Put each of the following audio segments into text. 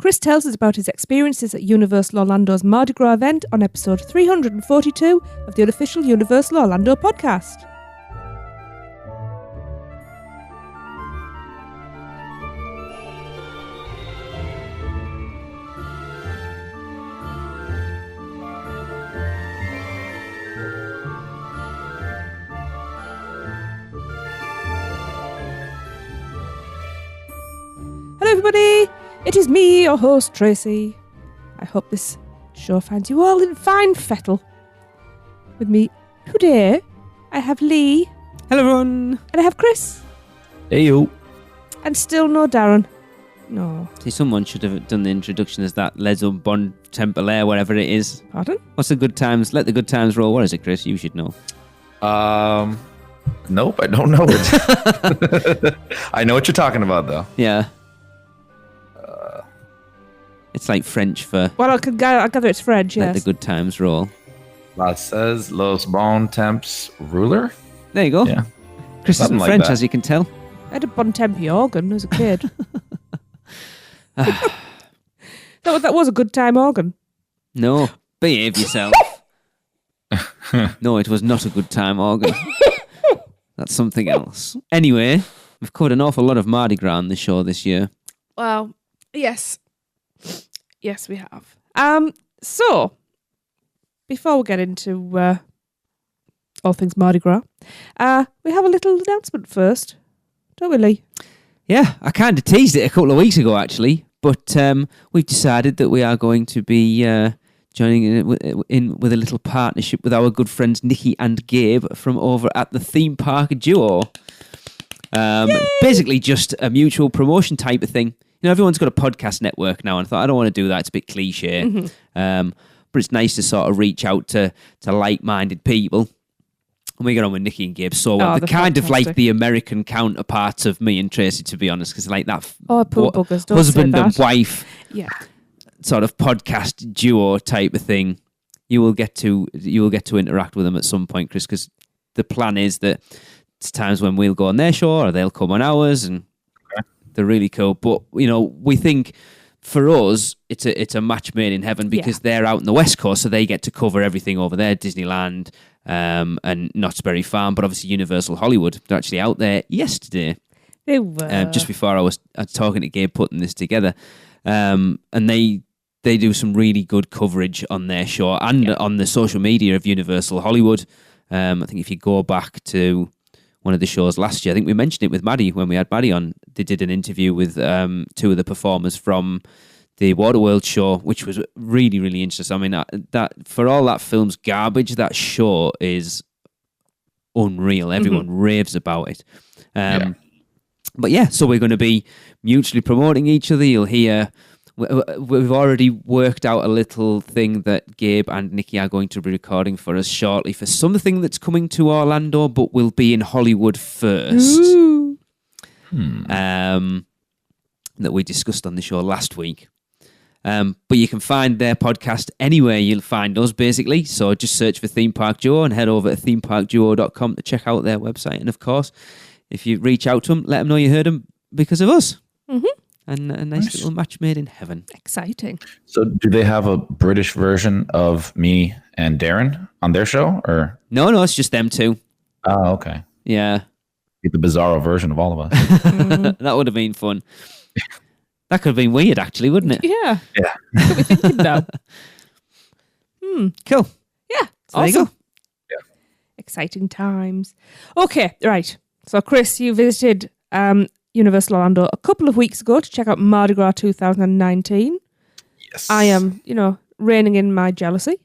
Chris tells us about his experiences at Universal Orlando's Mardi Gras event on episode 342 of the Unofficial Universal Orlando podcast. Hello everybody, it is me, your host Tracy. I hope this show finds you all in fine fettle. With me today, I have Lee. Hello everyone. And I have Chris. Hey you. And still no Darren. No. See, someone should have done the introduction as that Lezo Bon Tempelaire, whatever it is. Pardon? What's the good times? Let the good times roll. What is it, Chris? You should know. Nope, I don't know it. I know what you're talking about though. Yeah. It's like French for Well, I gather it's French, let yes. the good times roll. That says Los Bon Temps ruler. There you go. Yeah. Chris Something isn't like French, that. as you can tell. I had a Bon Tempi organ as a kid. That was a good time organ. No, behave yourself. No, it was not a good time organ. That's something else. Anyway, we've covered an awful lot of Mardi Gras on the show this year. Well, yes. Yes, we have. So, before we get into all things Mardi Gras, we have a little announcement first, don't we, Lee? Yeah, I kind of teased it a couple of weeks ago, actually, but we've decided that we are going to be joining in with a little partnership with our good friends Nikki and Gabe from over at the Theme Park Duo. Basically just a mutual promotion type of thing. You know, everyone's got a podcast network now, and I thought, I don't want to do that. It's a bit cliche. Mm-hmm. But it's nice to sort of reach out to like-minded people. And we get on with Nikki and Gabe so well. They're kind of like the American counterparts of me and Tracy, to be honest, because like that poor buggers, don't husband say that. and wife sort of podcast duo type of thing. You will get to interact with them at some point, Chris, because the plan is that it's times when we'll go on their show or they'll come on ours, and they're really cool. But you know, we think for us it's a match made in heaven because they're out in the West Coast, so they get to cover everything over there, Disneyland and Knott's Berry Farm, but obviously Universal Hollywood. They're actually out there yesterday. They were. Just before I was talking to Gabe putting this together, and they do some really good coverage on their show and on the social media of Universal Hollywood. I think if you go back to one of the shows last year, I think we mentioned it with Maddie when we had Maddie on. They did an interview with two of the performers from the Waterworld show, which was really, really interesting. I mean, that for all that film's garbage, that show is unreal. Everyone raves about it. But yeah, so we're going to be mutually promoting each other. You'll hear we've already worked out a little thing that Gabe and Nikki are going to be recording for us shortly for something that's coming to Orlando, but will be in Hollywood first. That we discussed on the show last week. But you can find their podcast anywhere you'll find us, basically. So just search for Theme Park Duo and head over to themeparkduo.com to check out their website. And of course, if you reach out to them, let them know you heard them because of us. Mm-hmm. And a nice little match made in heaven. Exciting. So do they have a British version of me and Darren on their show, or? No, it's just them two. Oh, okay. Yeah. Get the bizarro version of all of us. That would have been fun. That could have been weird, actually, wouldn't it? Yeah. Yeah. Could be thinking now. Cool. Yeah. So there you awesome. go. Yeah. Exciting times. Okay, right. So, Chris, you visited Universal Orlando a couple of weeks ago to check out Mardi Gras 2019. Yes. I am, reining in my jealousy.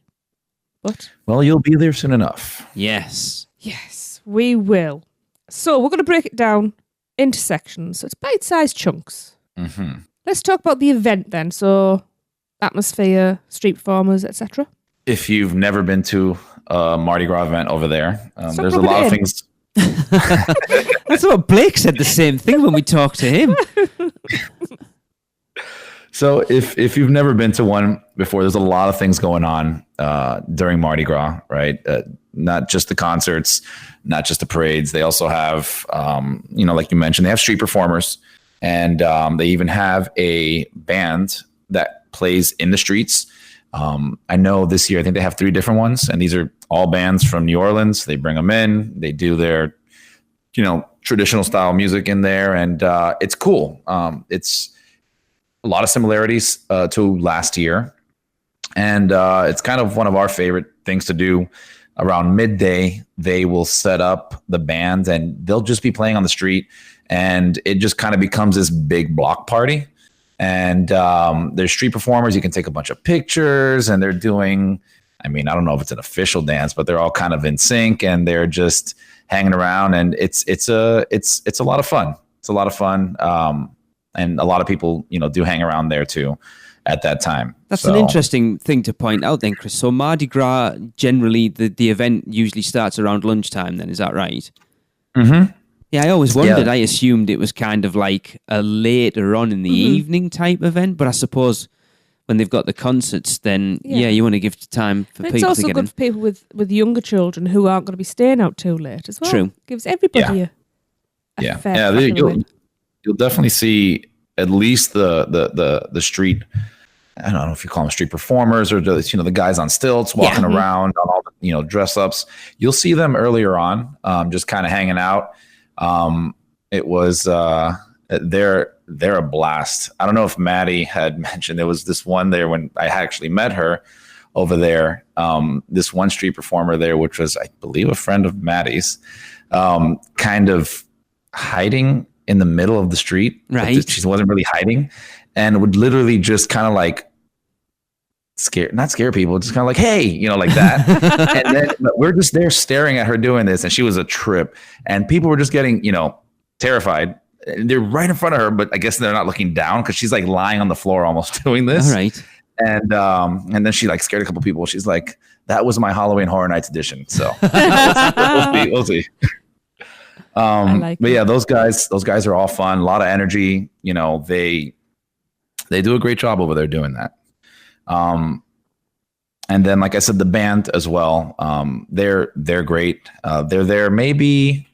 But Well, you'll be there soon enough. Yes. yes, we will. So, we're going to break it down into sections. So, it's bite-sized chunks. Mm-hmm. Let's talk about the event then. So, atmosphere, street performers, etc. If you've never been to a Mardi Gras event over there, there's a rubbing lot it of in. things. That's what Blake said the same thing when we talked to him. So if you've never been to one before, there's a lot of things going on during Mardi Gras, right? Not just the concerts, not just the parades. They also have, like you mentioned, they have street performers, and they even have a band that plays in the streets. I know this year, I think they have 3 different ones, and these are all bands from New Orleans. They bring them in, they do their, traditional style music in there, and it's cool. It's a lot of similarities to last year, and it's kind of one of our favorite things to do. Around midday, they will set up the band, and they'll just be playing on the street, and it just kind of becomes this big block party. And there's street performers. You can take a bunch of pictures, and they're doing, I don't know if it's an official dance, but they're all kind of in sync, and they're just hanging around, and it's a lot of fun. It's a lot of fun, and a lot of people do hang around there too at that time. That's an interesting thing to point out then, Chris. So Mardi Gras, generally the event usually starts around lunchtime then, is that right? Mm-hmm. Yeah, I always wondered. I assumed it was kind of like a later on in the evening type event, but I suppose when they've got the concerts, then you want to give time for people to get in. It's also good for people with younger children who aren't going to be staying out too late as well. True. Gives everybody a fair you'll definitely see at least the street. I don't know if you call them street performers or the guys on stilts walking around on all the dress ups. You'll see them earlier on, just kind of hanging out. It was they're a blast. I don't know if Maddie had mentioned there was this one there when I actually met her over there. This one street performer there, which was, I believe, a friend of Maddie's, kind of hiding in the middle of the street. Right. She wasn't really hiding, and would literally just kind of like not scare people, just kind of like, hey, like that. And then we're just there staring at her doing this, and she was a trip, and people were just getting, terrified. They're right in front of her, but I guess they're not looking down because she's like lying on the floor almost doing this. All right. And then she like scared a couple people. She's like, that was my Halloween Horror Nights edition. So we'll see. But yeah, those guys are all fun. A lot of energy. They do a great job over there doing that. And then, like I said, the band as well. They're great. They're there maybe,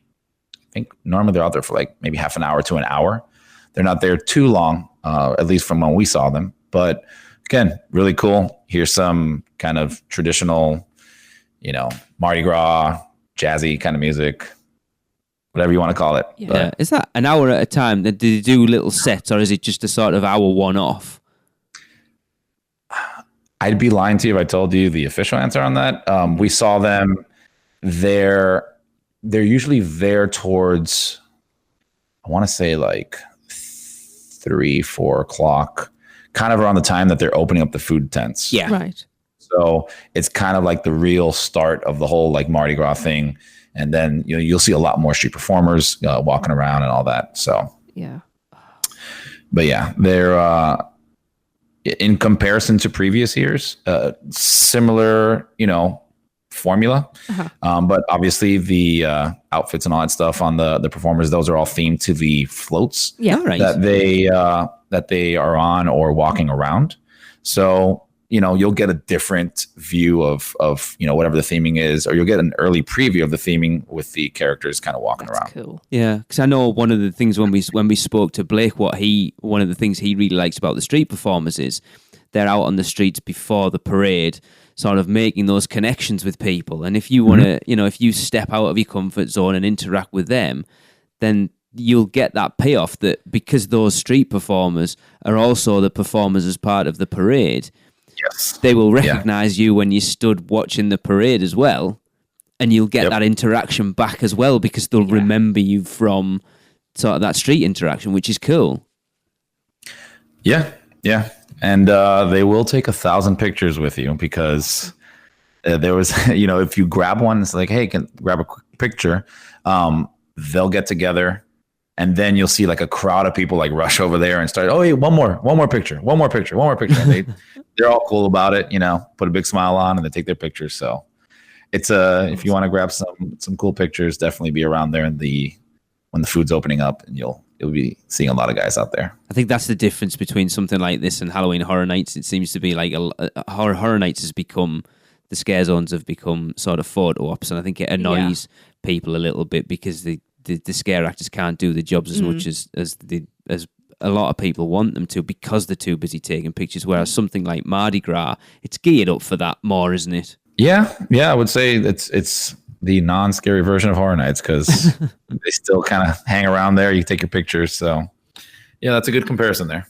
I think normally they're out there for like maybe half an hour to an hour. They're not there too long, at least from when we saw them. But again, really cool. Here's some kind of traditional, Mardi Gras, jazzy kind of music, whatever you want to call it. Yeah. But, is that an hour at a time? Did they do little sets, or is it just a sort of hour one-off? I'd be lying to you if I told you the official answer on that. We saw them there. They're usually there towards, I want to say like 3-4 o'clock, kind of around the time that they're opening up the food tents. Yeah. Right. So it's kind of like the real start of the whole like Mardi Gras thing. And then, you'll see a lot more street performers walking around and all that. So, yeah. But yeah, they're, in comparison to previous years, similar, formula. Uh-huh. But obviously the outfits and all that stuff on the performers, those are all themed to the floats that they are on or walking around. So, you'll get a different view of whatever the theming is, or you'll get an early preview of the theming with the characters kind of walking around. Cool. Yeah, because I know one of the things when we spoke to Blake, one of the things he really likes about the street performers is they're out on the streets before the parade, sort of making those connections with people. And if you want to, if you step out of your comfort zone and interact with them, then you'll get that payoff that because those street performers are also the performers as part of the parade. Yes. They will recognize you when you stood watching the parade as well, and you'll get that interaction back as well because they'll remember you from sort of that street interaction, which is cool. Yeah, yeah. And they will take 1,000 pictures with you because there was, if you grab one, it's like, hey, can grab a quick picture. They'll get together. And then you'll see like a crowd of people like rush over there and start, oh, hey, one more picture. And they're all cool about it, put a big smile on and they take their pictures. So it's if you want to grab some cool pictures, definitely be around there when the food's opening up, and you'll be seeing a lot of guys out there. I think that's the difference between something like this and Halloween Horror Nights. It seems to be like Horror Nights has become, the scare zones have become sort of photo ops, and I think it annoys people a little bit because the scare actors can't do the jobs as much as a lot of people want them to because they're too busy taking pictures. Whereas something like Mardi Gras, it's geared up for that more, isn't it? Yeah, I would say it's the non-scary version of Horror Nights because they still kind of hang around there. You take your pictures, so yeah, that's a good comparison there.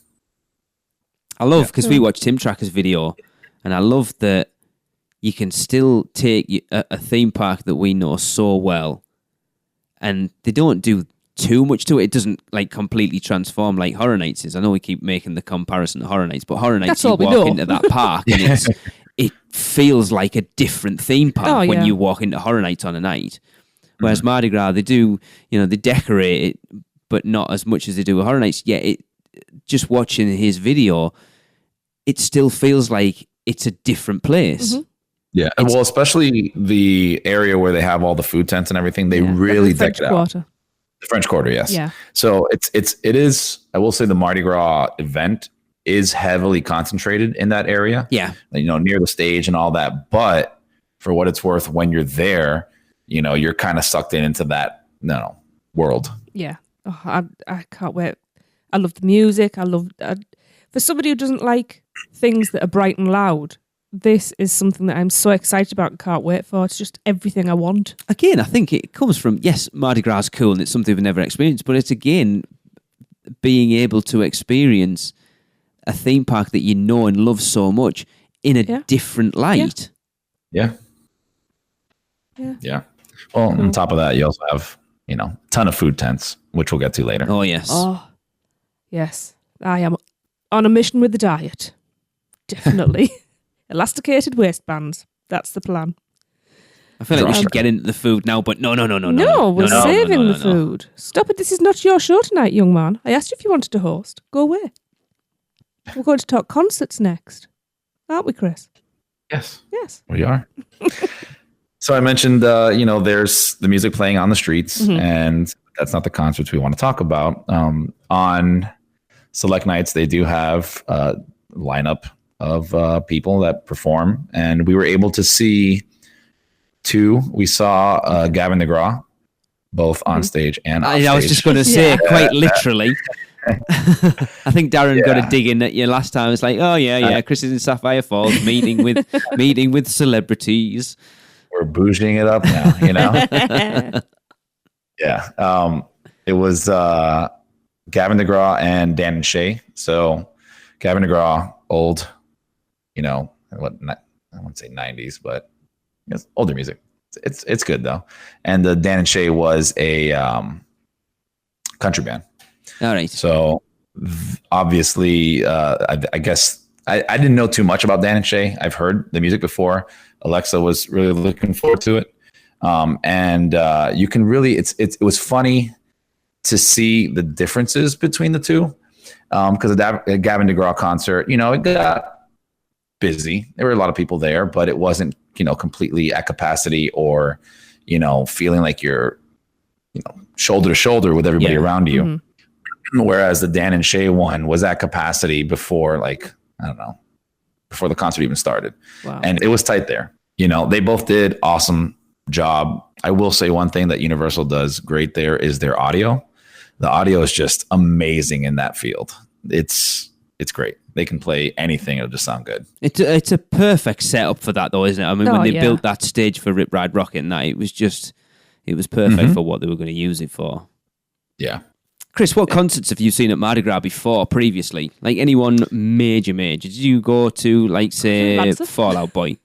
I love because we watched Tim Tracker's video, and I love that you can still take a theme park that we know so well, and they don't do too much to it. It doesn't like completely transform like Horror Nights is. I know we keep making the comparison to Horror Nights, but Horror Nights, you walk into that park and it feels like a different theme park when you walk into Horror Nights on a night. Whereas Mardi Gras, they do, they decorate it, but not as much as they do with Horror Nights. Yet, just watching his video, it still feels like it's a different place. Yeah, well, especially the area where they have all the food tents and everything, they really deck it out. The French Quarter, yes. Yeah. So it is. I will say the Mardi Gras event is heavily concentrated in that area. Yeah. Near the stage and all that. But for what it's worth, when you're there, you're kind of sucked into that world. Yeah. Oh, I can't wait. I love the music. For somebody who doesn't like things that are bright and loud, this is something that I'm so excited about and can't wait for. It's just everything I want. Again, I think it comes from, yes, Mardi Gras is cool and it's something we've never experienced, but it's, again, being able to experience a theme park that you know and love so much in a different light. Yeah. Well, on top of that, you also have, a ton of food tents, which we'll get to later. Oh, yes. Oh, yes. I am on a mission with the diet. Definitely. Elasticated waistbands. That's the plan. I feel like we should get into the food now, but no. No, we're saving the food. Stop it. This is not your show tonight, young man. I asked you if you wanted to host. Go away. We're going to talk concerts next. Aren't we, Chris? Yes. Yes. We are. So I mentioned, there's the music playing on the streets, and that's not the concerts we want to talk about. On select nights, they do have a lineup of people that perform, and we were able to see two. We saw Gavin DeGraw, both on stage and off stage. I was just going to say, quite literally. I think Darren got a dig in at you last time. It's like, oh yeah, Chris is in Sapphire Falls meeting with celebrities. We're bouging it up now, Yeah. It was Gavin DeGraw and Dan and Shay. So Gavin DeGraw, old, I wouldn't say 90s, but it's older music. It's good though. And the Dan and Shay was a country band. All right. So obviously, I guess I didn't know too much about Dan and Shay. I've heard the music before. Alexa was really looking forward to it. And you can really, it was funny to see the differences between the two. Because a Gavin DeGraw concert, it got busy. There were a lot of people there, but it wasn't, completely at capacity or, feeling like you're, shoulder to shoulder with everybody around you. Mm-hmm. Whereas the Dan and Shay one was at capacity before, before the concert even started. Wow. And it was tight there. They both did awesome job. I will say one thing that Universal does great there is their audio. The audio is just amazing in that field. It's great. They can play anything. It'll just sound good. It's a perfect setup for that, though, isn't it? I mean, when they built that stage for Rip Ride Rocket and that, it was perfect for what they were going to use it for. Yeah. Chris, what concerts have you seen at Mardi Gras previously? Like anyone major? Did you go to, say, Fall Out Boy?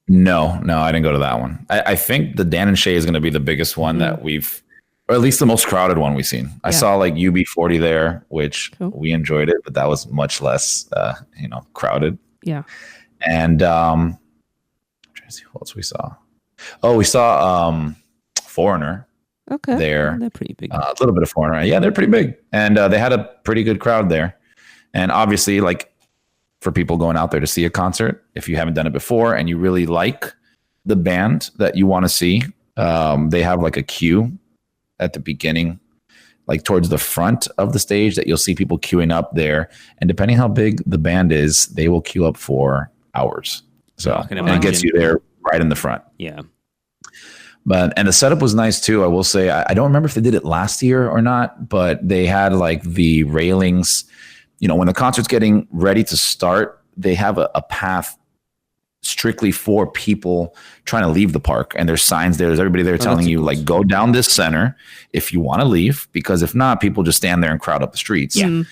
No, I didn't go to that one. I think the Dan and Shay is going to be the biggest one that we've, or at least the most crowded one we've seen. I saw UB40 there, which we enjoyed it, but that was much less, crowded. Yeah. And I'm trying to see what else we saw. Oh, we saw Foreigner. Okay. They're pretty big. A little bit of Foreigner. Yeah, they're pretty big. And they had a pretty good crowd there. And obviously, for people going out there to see a concert, if you haven't done it before and you really like the band that you want to see, they have a queue at the beginning, towards the front of the stage that you'll see people queuing up there. And depending how big the band is, they will queue up for hours. So and it gets you there right in the front. Yeah. And the setup was nice too. I will say, I don't remember if they did it last year or not, but they had like the railings, when the concert's getting ready to start, they have a path strictly for people trying to leave the park. And there's signs there. There's everybody there telling you like, go down this center if you want to leave, because if not, people just stand there and crowd up the streets. Yeah.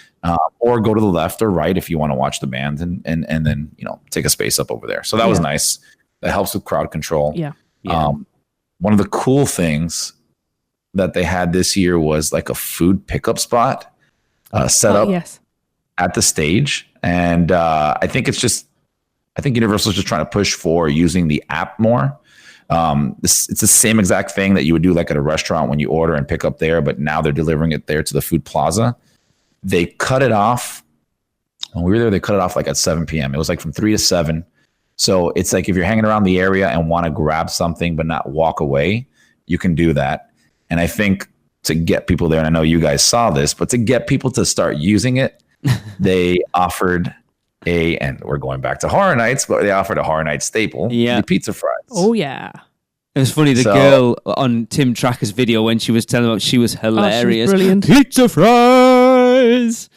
Or go to the left or right if you want to watch the band and then, take a space up over there. So that was nice. That helps with crowd control. Yeah. One of the cool things that they had this year was like a food pickup spot set up at the stage. And I think Universal's just trying to push for using the app more. It's the same exact thing that you would do like at a restaurant when you order and pick up there, but now they're delivering it there to the food plaza. They cut it off. When we were there, they cut it off like at 7 p.m. It was like from 3 to 7. So it's like if you're hanging around the area and want to grab something but not walk away, you can do that. And I think to get people there, and I know you guys saw this, but to get people to start using it, they offered and we're going back to Horror Nights, but they offered a Horror Nights staple, the pizza fries. Oh, yeah. It was funny, the girl on Tim Tracker's video when she was telling about, she was hilarious. She was brilliant. Pizza fries!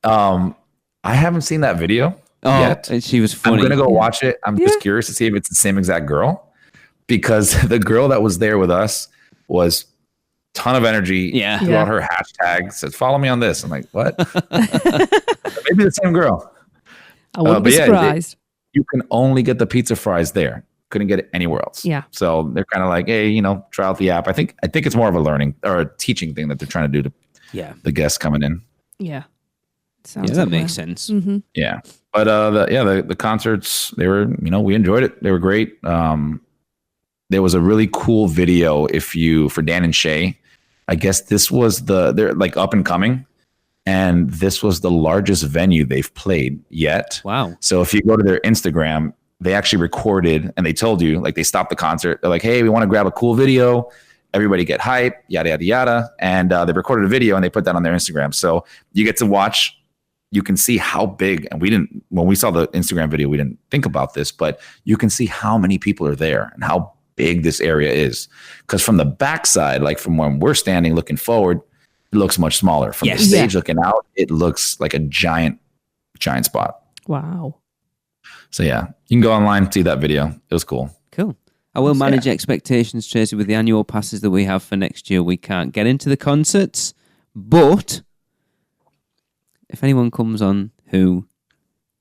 I haven't seen that video yet. And she was funny. I'm going to go watch it. I'm just curious to see if it's the same exact girl, because the girl that was there with us was ton of energy throughout her hashtag. Said, follow me on this. I'm like, what? Maybe the same girl. I wouldn't be surprised. You can only get the pizza fries there. Couldn't get it anywhere else. Yeah. So they're kind of like, hey, try out the app. I think it's more of a learning or a teaching thing that they're trying to do to the guests coming in. Yeah. That makes sense. Mm-hmm. Yeah. But the concerts, they were, we enjoyed it. They were great. There was a really cool video for Dan and Shay. I guess this was they're like up and coming, and this was the largest venue they've played yet. Wow. So if you go to their Instagram, they actually recorded and they told you, like, they stopped the concert. They're like, hey, we want to grab a cool video. Everybody get hype, yada, yada, yada. And they recorded a video and they put that on their Instagram. So you get to watch, you can see how big, and when we saw the Instagram video, we didn't think about this, but you can see how many people are there and how big this area is. Because from the backside, like from when we're standing looking forward, it looks much smaller. From the stage looking out, it looks like a giant spot. Wow. So yeah, you can go online and see that video. It was cool. Cool. I will manage expectations, Tracy, with the annual passes that we have for next year. We can't get into the concerts, but if anyone comes on who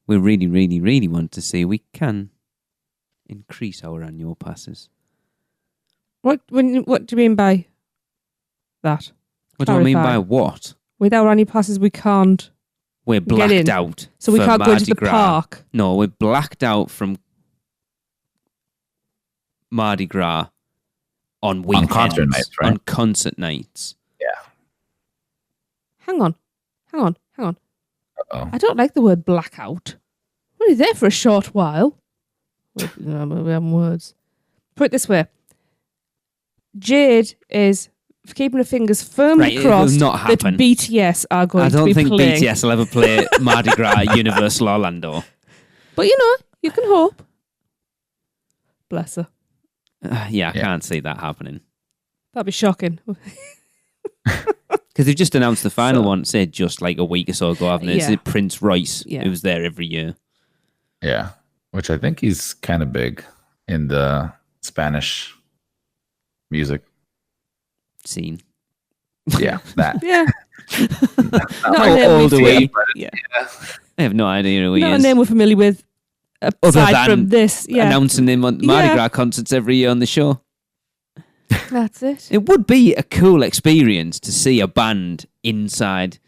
we really, really, really want to see, we can increase our annual passes. What do you mean by that? What do I mean by what? With our annual passes, we can't. We're blacked out. So we can't go to the park. No, we're blacked out from Mardi Gras on weekends. On concert nights, right? On concert nights. Yeah. Hang on. Uh-oh. I don't like the word blackout. We're only there for a short while. We have words. Put it this way. Jade is keeping her fingers firmly crossed that BTS are going to be playing. I don't think BTS will ever play Mardi Gras at Universal Orlando. But you can hope. Bless her. I can't see that happening. That'd be shocking. Because they've just announced the final one, say just like a week or so ago, haven't they? It's Prince Royce, who was there every year. Yeah, which I think he's kind of big in the Spanish music scene. Yeah, that. Yeah. Not older way. Yeah. I have no idea who he is. Not a name we're familiar with. Aside from this, announcing him on Mardi Gras concerts every year on the show. That's it. It would be a cool experience to see a band inside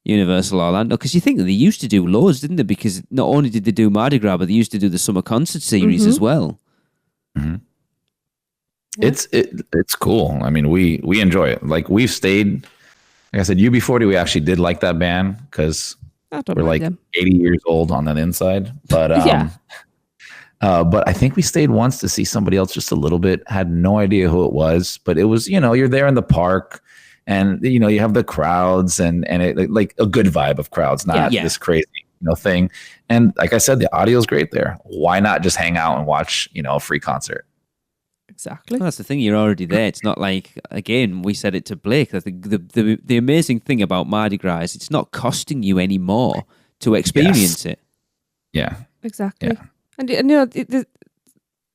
Universal Orlando, because you think that they used to do loads, didn't they? Because not only did they do Mardi Gras, but they used to do the summer concert series as well. Mm-hmm. Yeah. It's cool. I mean, we enjoy it. Like, we've stayed. Like I said, UB40, we actually did like that band because we're like 80 years old on that inside. But but I think we stayed once to see somebody else just a little bit. Had no idea who it was, but it was, you're there in the park, and you have the crowds and it, like a good vibe of crowds, not this crazy thing. And like I said, the audio is great there. Why not just hang out and watch a free concert? Exactly. Well, that's the thing. You're already there. It's not like, again, we said it to Blake. I think the amazing thing about Mardi Gras is it's not costing you any more to experience it. Yeah. Exactly. Yeah. And you know,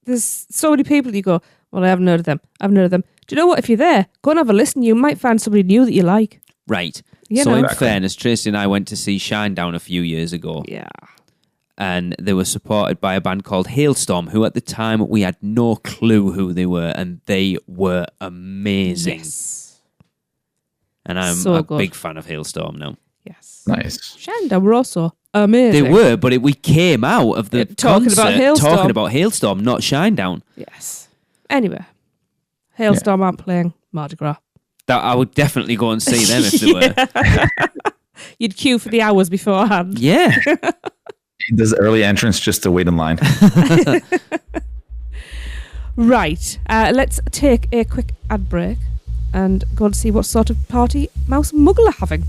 there's so many people you go, well, I haven't heard of them. I haven't heard of them. Do you know what? If you're there, go and have a listen. You might find somebody new that you like. Right. You so know. in fairness, Tracy and I went to see Shinedown a few years ago. Yeah. And they were supported by a band called Hailstorm, who at the time we had no clue who they were, and they were amazing. Yes. And I'm So a good. big fan of Hailstorm now. Yes. Nice. Shanda were also amazing. They were, but we came out of the Talking about concert Hailstorm. talking about Hailstorm, not Shinedown. Yes. Anyway, Hailstorm aren't playing Mardi Gras. That I would definitely go and see them if they were. You'd queue for the hours beforehand. Yeah. He does early entrance just to wait in line. Right. Let's take a quick ad break and go and see what sort of party Mouse and Muggle are having.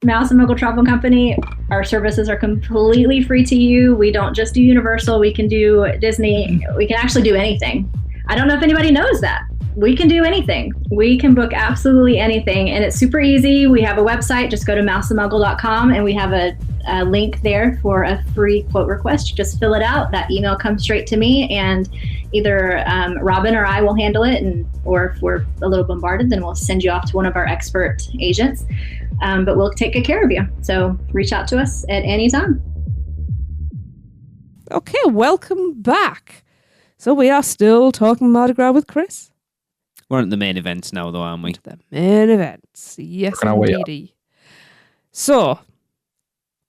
Mouse and Muggle Travel Company, our services are completely free to you. We don't just do Universal. We can do Disney. We can actually do anything. I don't know if anybody knows that. We can do anything. We can book absolutely anything, and it's super easy. We have a website. Just go to mouseandmuggle.com, and we have a link there for a free quote request. You just fill it out. That email comes straight to me, and either Robin or I will handle it, or if we're a little bombarded, then we'll send you off to one of our expert agents. But we'll take good care of you. So reach out to us at any time. Okay, welcome back. So we are still talking Mardi Gras with Chris. We're at the main events now, though, aren't we? The main events. Yes, Working our way up. indeedy. So,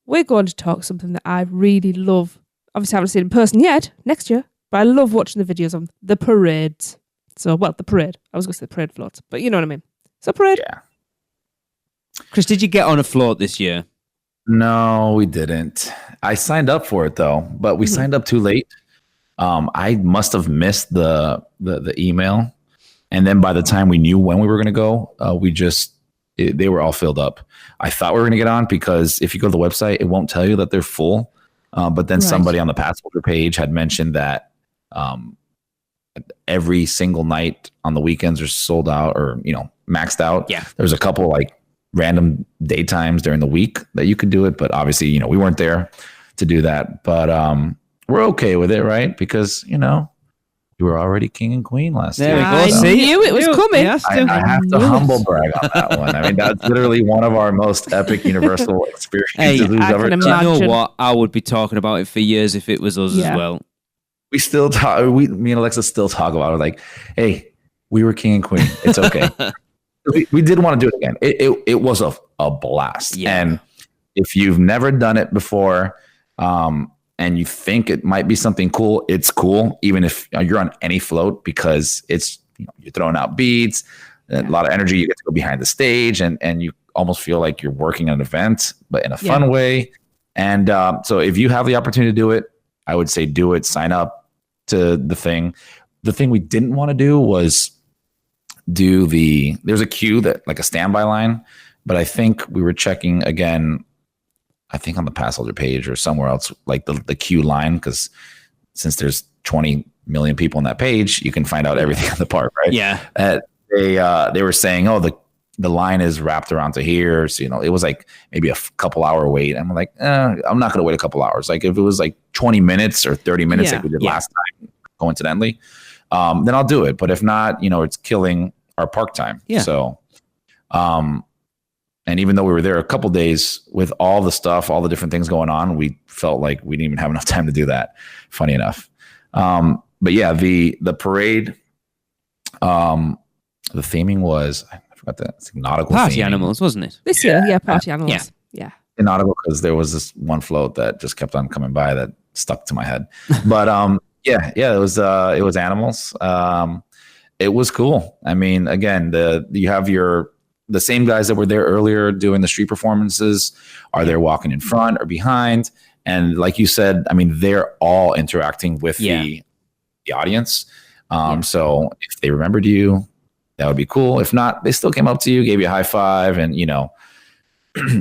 we're going to talk something that I really love. Obviously, I haven't seen it in person yet, next year, but I love watching the videos on the parades. So, well, the parade. I was going to say the parade floats, but you know what I mean. So, parade. Yeah. Chris, did you get on a float this year? No, we didn't. I signed up for it though, but we signed up too late. I must have missed the email, and then by the time we knew when we were going to go, they were all filled up. I thought we were going to get on because if you go to the website, it won't tell you that they're full. But then somebody on the pass holder page had mentioned that every single night on the weekends are sold out or maxed out. Yeah, there's a couple like random daytimes during the week that you could do it, but obviously we weren't there to do that. But we're okay with it, right? Because you were already king and queen last year. There we go. I See? knew it was coming. I have to humble brag on that one. I mean, that's literally one of our most epic Universal experiences Hey, we've I ever can done. Do you Imagine. know what? I would be talking about it for years if it was us Yeah. as well. We still talk. Me and Alexa still talk about it. Like, hey, we were king and queen. It's okay. we did want to do it again. It was a blast. Yeah. And if you've never done it before, and you think it might be something cool, it's cool, even if you're on any float, because it's you're throwing out beats, a lot of energy. You get to go behind the stage, and you almost feel like you're working an event, but in a fun way. And so if you have the opportunity to do it, I would say do it. Sign up to the thing. The thing we didn't want to do was there's a queue that like a standby line, but I think we were checking again. I think on the pass holder page or somewhere else, like the queue line, because since there's 20 million people on that page, you can find out everything in the park, right? Yeah. They were saying, oh, the line is wrapped around to here, so it was like maybe a couple hour wait. I'm like, I'm not gonna wait a couple hours. Like if it was like 20 minutes or 30 minutes, like we did last time, coincidentally, then I'll do it. But if not, it's killing our park time. Yeah. So, and even though we were there a couple days with all the stuff, all the different things going on, we felt like we didn't even have enough time to do that. Funny enough. But yeah, the parade, the theming was, I forgot it's nautical Party theming. animals, wasn't it? This year, party animals. Yeah. Nautical, because there was this one float that just kept on coming by that stuck to my head. But it was animals. It was cool. I mean, again, you have the same guys that were there earlier doing the street performances are there walking in front or behind. And like you said, I mean, they're all interacting with the audience. So if they remembered you, that would be cool. If not, they still came up to you, gave you a high five, and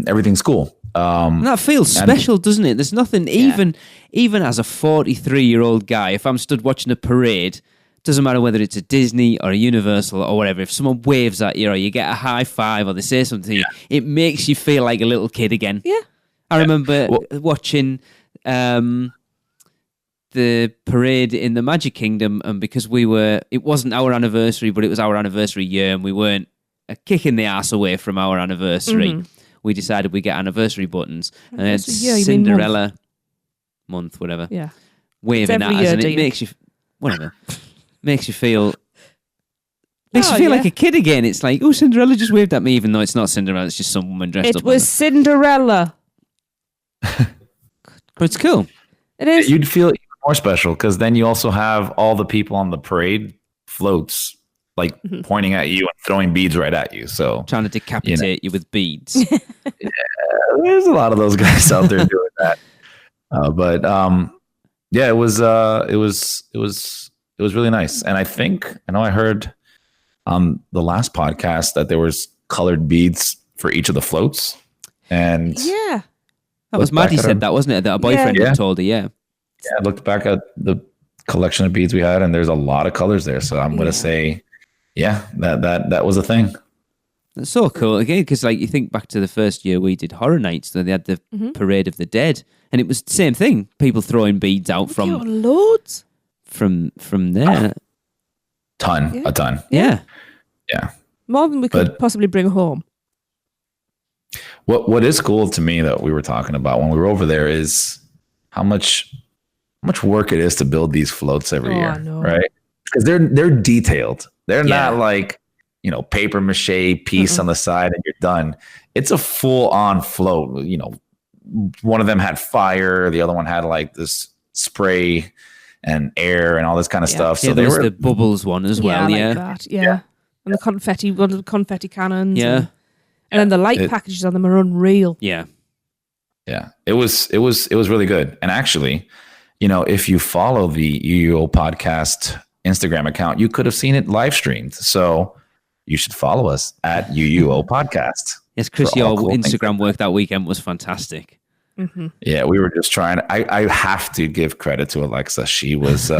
everything's cool. And that feels special, doesn't it? There's nothing, even as a 43-year-old guy, if I'm stood watching a parade, Doesn't matter whether it's a Disney or a Universal or whatever. If someone waves at you or you get a high five or they say something to you, it makes you feel like a little kid again. Yeah. I remember watching the parade in the Magic Kingdom, and because it wasn't our anniversary, but it was our anniversary year, and we weren't kicking the ass away from our anniversary. We decided we'd get anniversary buttons. And it's Cinderella month, whatever. Yeah. Waving at us, and it makes you, whatever. Makes you feel like a kid again. It's like, oh, Cinderella just waved at me, even though it's not Cinderella. It's just some woman dressed up. It was Cinderella. But it's cool. It is. You'd feel even more special because then you also have all the people on the parade floats like pointing at you and throwing beads right at you. So Trying to decapitate you with beads. there's a lot of those guys out there doing that. But it was really nice. And I know I heard on the last podcast that there was colored beads for each of the floats. And yeah. That was Maddie said that, wasn't it? That a boyfriend had told her, yeah. Yeah, I looked back at the collection of beads we had, and there's a lot of colors there. So I'm going to say, that was a thing. That's so cool. Again, because like you think back to the first year we did Horror Nights, so they had the Parade of the Dead, and it was the same thing. People throwing beads out from loads from there. A ton. Yeah. more than we could possibly bring home. What is cool to me that we were talking about when we were over there is how much work it is to build these floats every year, right? Because they're detailed. They're not like, paper mache piece on the side and you're done. It's a full on float. One of them had fire, the other one had like this spray and air and all this kind of stuff. So there was the bubbles one as well. Like that. Yeah. And the confetti, one of the confetti cannons. Yeah. And then the light packages on them are unreal. Yeah. Yeah. It was really good. And actually, if you follow the UUO podcast Instagram account, you could have seen it live streamed. So you should follow us at UUO podcast. Yes, Chris, your Instagram work that weekend was fantastic. Mm-hmm. Yeah, we were just trying. I have to give credit to Alexa. She was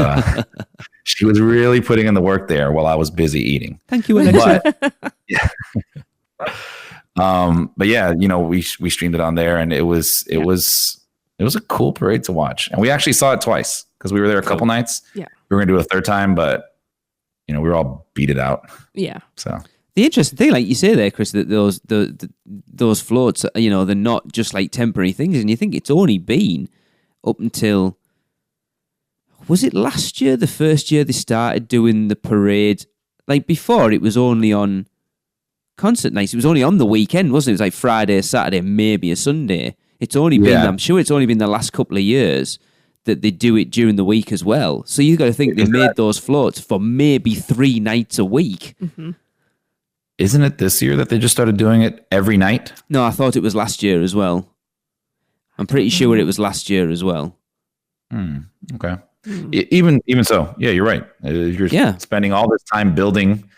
she was really putting in the work there while I was busy eating. Thank you, Alexa. But yeah, we streamed it on there, and it was a cool parade to watch, and we actually saw it twice because we were there a couple nights. Yeah, we were gonna do it a third time, but we were all beat it out. Yeah. So the interesting thing, like you say there, Chris, that those floats, they're not just like temporary things, and you think it's only been up until, was it last year, the first year they started doing the parade? Like before, it was only on concert nights. It was only on the weekend, wasn't it? It was like Friday, Saturday, maybe a Sunday. It's only been, I'm sure it's only been the last couple of years that they do it during the week as well. So you got to think they made those floats for maybe 3 nights a week. Mm-hmm. Isn't it this year that they just started doing it every night? No, I thought it was last year as well. I'm pretty sure it was last year as well. Okay. Even so, yeah, you're right. You're spending all this time building,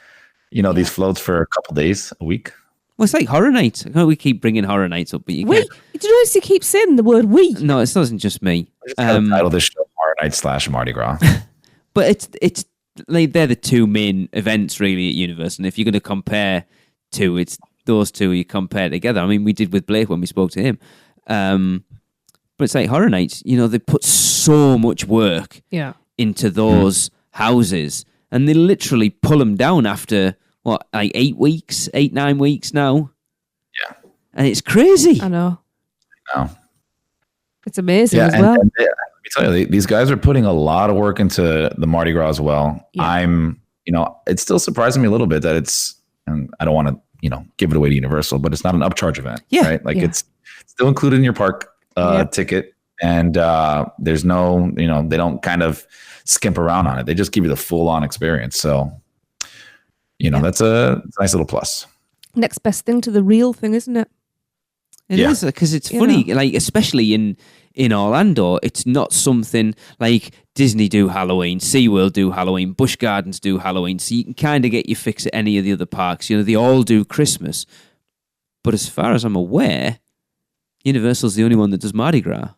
these floats for a couple days a week. Well, it's like Horror Nights. I know we keep bringing Horror Nights up, but you can't. Did you notice you keep saying the word we? No, it doesn't just me. Title this show Horror Nights / Mardi Gras. But it's like they're the two main events really at Universal. And if you're going to compare two, it's those two you compare together. I mean, we did with Blake when we spoke to him. But it's like Horror Nights. They put so much work into those houses, and they literally pull them down after. What, like 8 weeks, 9 weeks now? Yeah. And it's crazy. I know. No. It's amazing as well. And let me tell you, these guys are putting a lot of work into the Mardi Gras as well. Yeah. It's still surprising me a little bit that it's, and I don't want to, give it away to Universal, but it's not an upcharge event, right? Like it's still included in your park ticket. And there's no, they don't kind of skimp around on it. They just give you the full on experience. So, that's a nice little plus. Next best thing to the real thing, isn't it? It is, because it's funny, like especially in Orlando, it's not something like Disney do Halloween, SeaWorld do Halloween, Busch Gardens do Halloween, so you can kind of get your fix at any of the other parks. They all do Christmas. But as far as I'm aware, Universal's the only one that does Mardi Gras.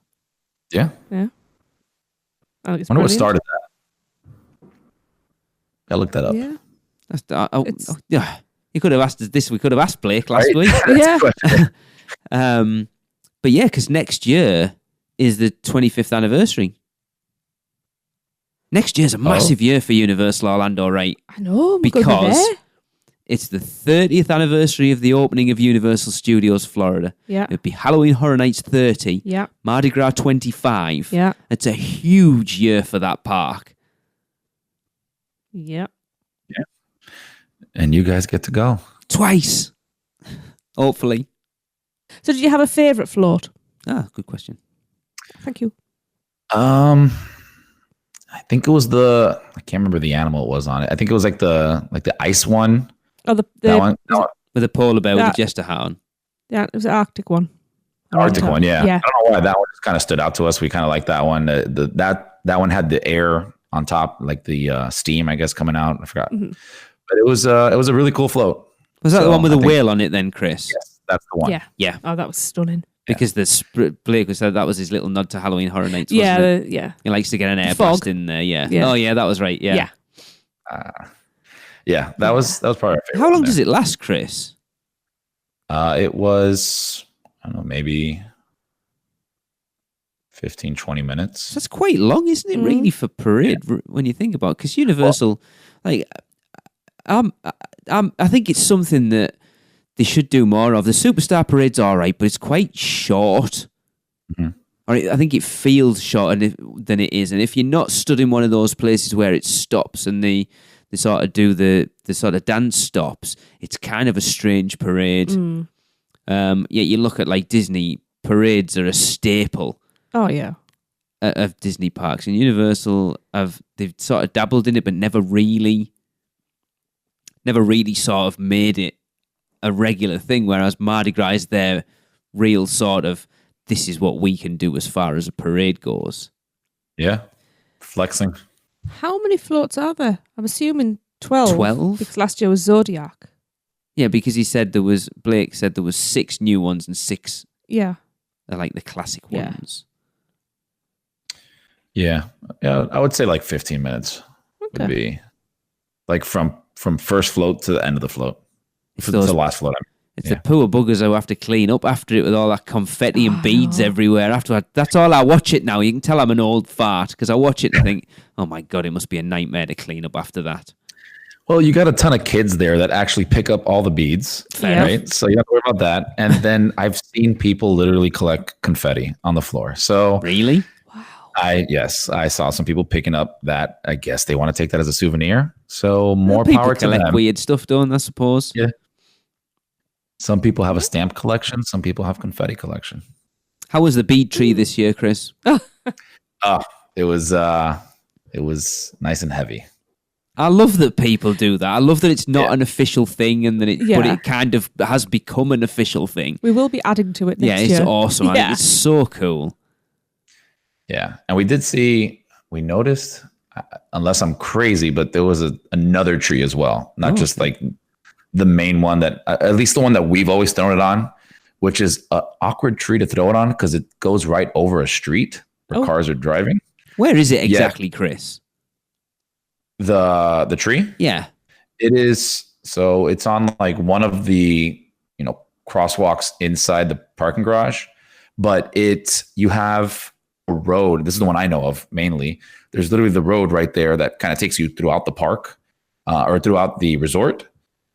Yeah. Yeah. I wonder what started that. I looked that up. Yeah. Yeah. You could have asked us this. We could have asked Blake last Right? week. Yeah. But yeah, because next year is the 25th anniversary. Next year's a massive year for Universal Orlando, right? I know. Because it's the 30th anniversary of the opening of Universal Studios Florida. Yeah. It'd be Halloween Horror Nights 30. Yeah. Mardi Gras 25. Yeah. It's a huge year for that park. Yeah. And you guys get to go. Twice. Hopefully. So did you have a favourite float? Good question. Thank you. I think it was I can't remember the animal it was on it. I think it was like the ice one. Oh, the That one. With a polar bear with a jester hat on. Yeah, it was the Arctic one. Arctic one, yeah. Yeah. I don't know why that one just kind of stood out to us. We kind of like that one. That one had the air on top, like the steam, I guess, coming out. I forgot, but it was a really cool float. Was that the one with a whale on it then, Chris? Yes, that's the one. Yeah. Yeah. Oh, that was stunning. Because Blake said that was his little nod to Halloween Horror Nights. Wasn't it? Yeah. He likes to get an air fog. blast in there. Yeah. Yeah. Oh yeah, that was right. Yeah. Yeah, that was probably our favorite. How long does it last, Chris? It was, I don't know, maybe 15, 20 minutes. That's quite long, isn't it? Really, for parade when you think about it. Because Universal, I think it's something that they should do more of. The Superstar Parade's all right, but it's quite short. Mm-hmm. Or I think it feels shorter than it is. And if you're not stood in one of those places where it stops and they sort of do the sort of dance stops, it's kind of a strange parade. Yet you look at like Disney, parades are a staple. Oh, yeah. Of Disney parks, and Universal they've sort of dabbled in it, but never really sort of made it a regular thing. Whereas Mardi Gras is their real sort of, this is what we can do as far as a parade goes. Yeah, flexing. How many floats are there? I'm assuming 12. 12? Because last year was Zodiac. Yeah, because Blake said there was 6 new ones and 6 Yeah. are like the classic Yeah. ones. Yeah, I would say like 15 minutes would be like from first float to the end of the float. To the last float. It's the poor buggers who have to clean up after it with all that confetti and beads everywhere. That's all I watch it now. You can tell I'm an old fart because I watch it and think, oh my God, it must be a nightmare to clean up after that. Well, you got a ton of kids there that actually pick up all the beads, right? So you don't have to worry about that. And then I've seen people literally collect confetti on the floor. So Really? I saw some people picking up that. I guess they want to take that as a souvenir. So more People power to collect them. weird stuff, don't they, I suppose? Yeah. Some people have a stamp collection. Some people have confetti collection. How was the bead tree this year, Chris? It was nice and heavy. I love that people do that. I love that it's not an official thing, and that but it kind of has become an official thing. We will be adding to it next year. Yeah, it's awesome. Yeah. It's so cool. Yeah, and we noticed, unless I'm crazy, but there was another tree as well, not just like the main one that, at least the one that we've always thrown it on, which is an awkward tree to throw it on because it goes right over a street where cars are driving. Where is it exactly, Chris? The tree? Yeah. It is, so it's on like one of the, crosswalks inside the parking garage, but you have a road. This is the one I know of mainly. There's literally the road right there that kind of takes you throughout the park or throughout the resort.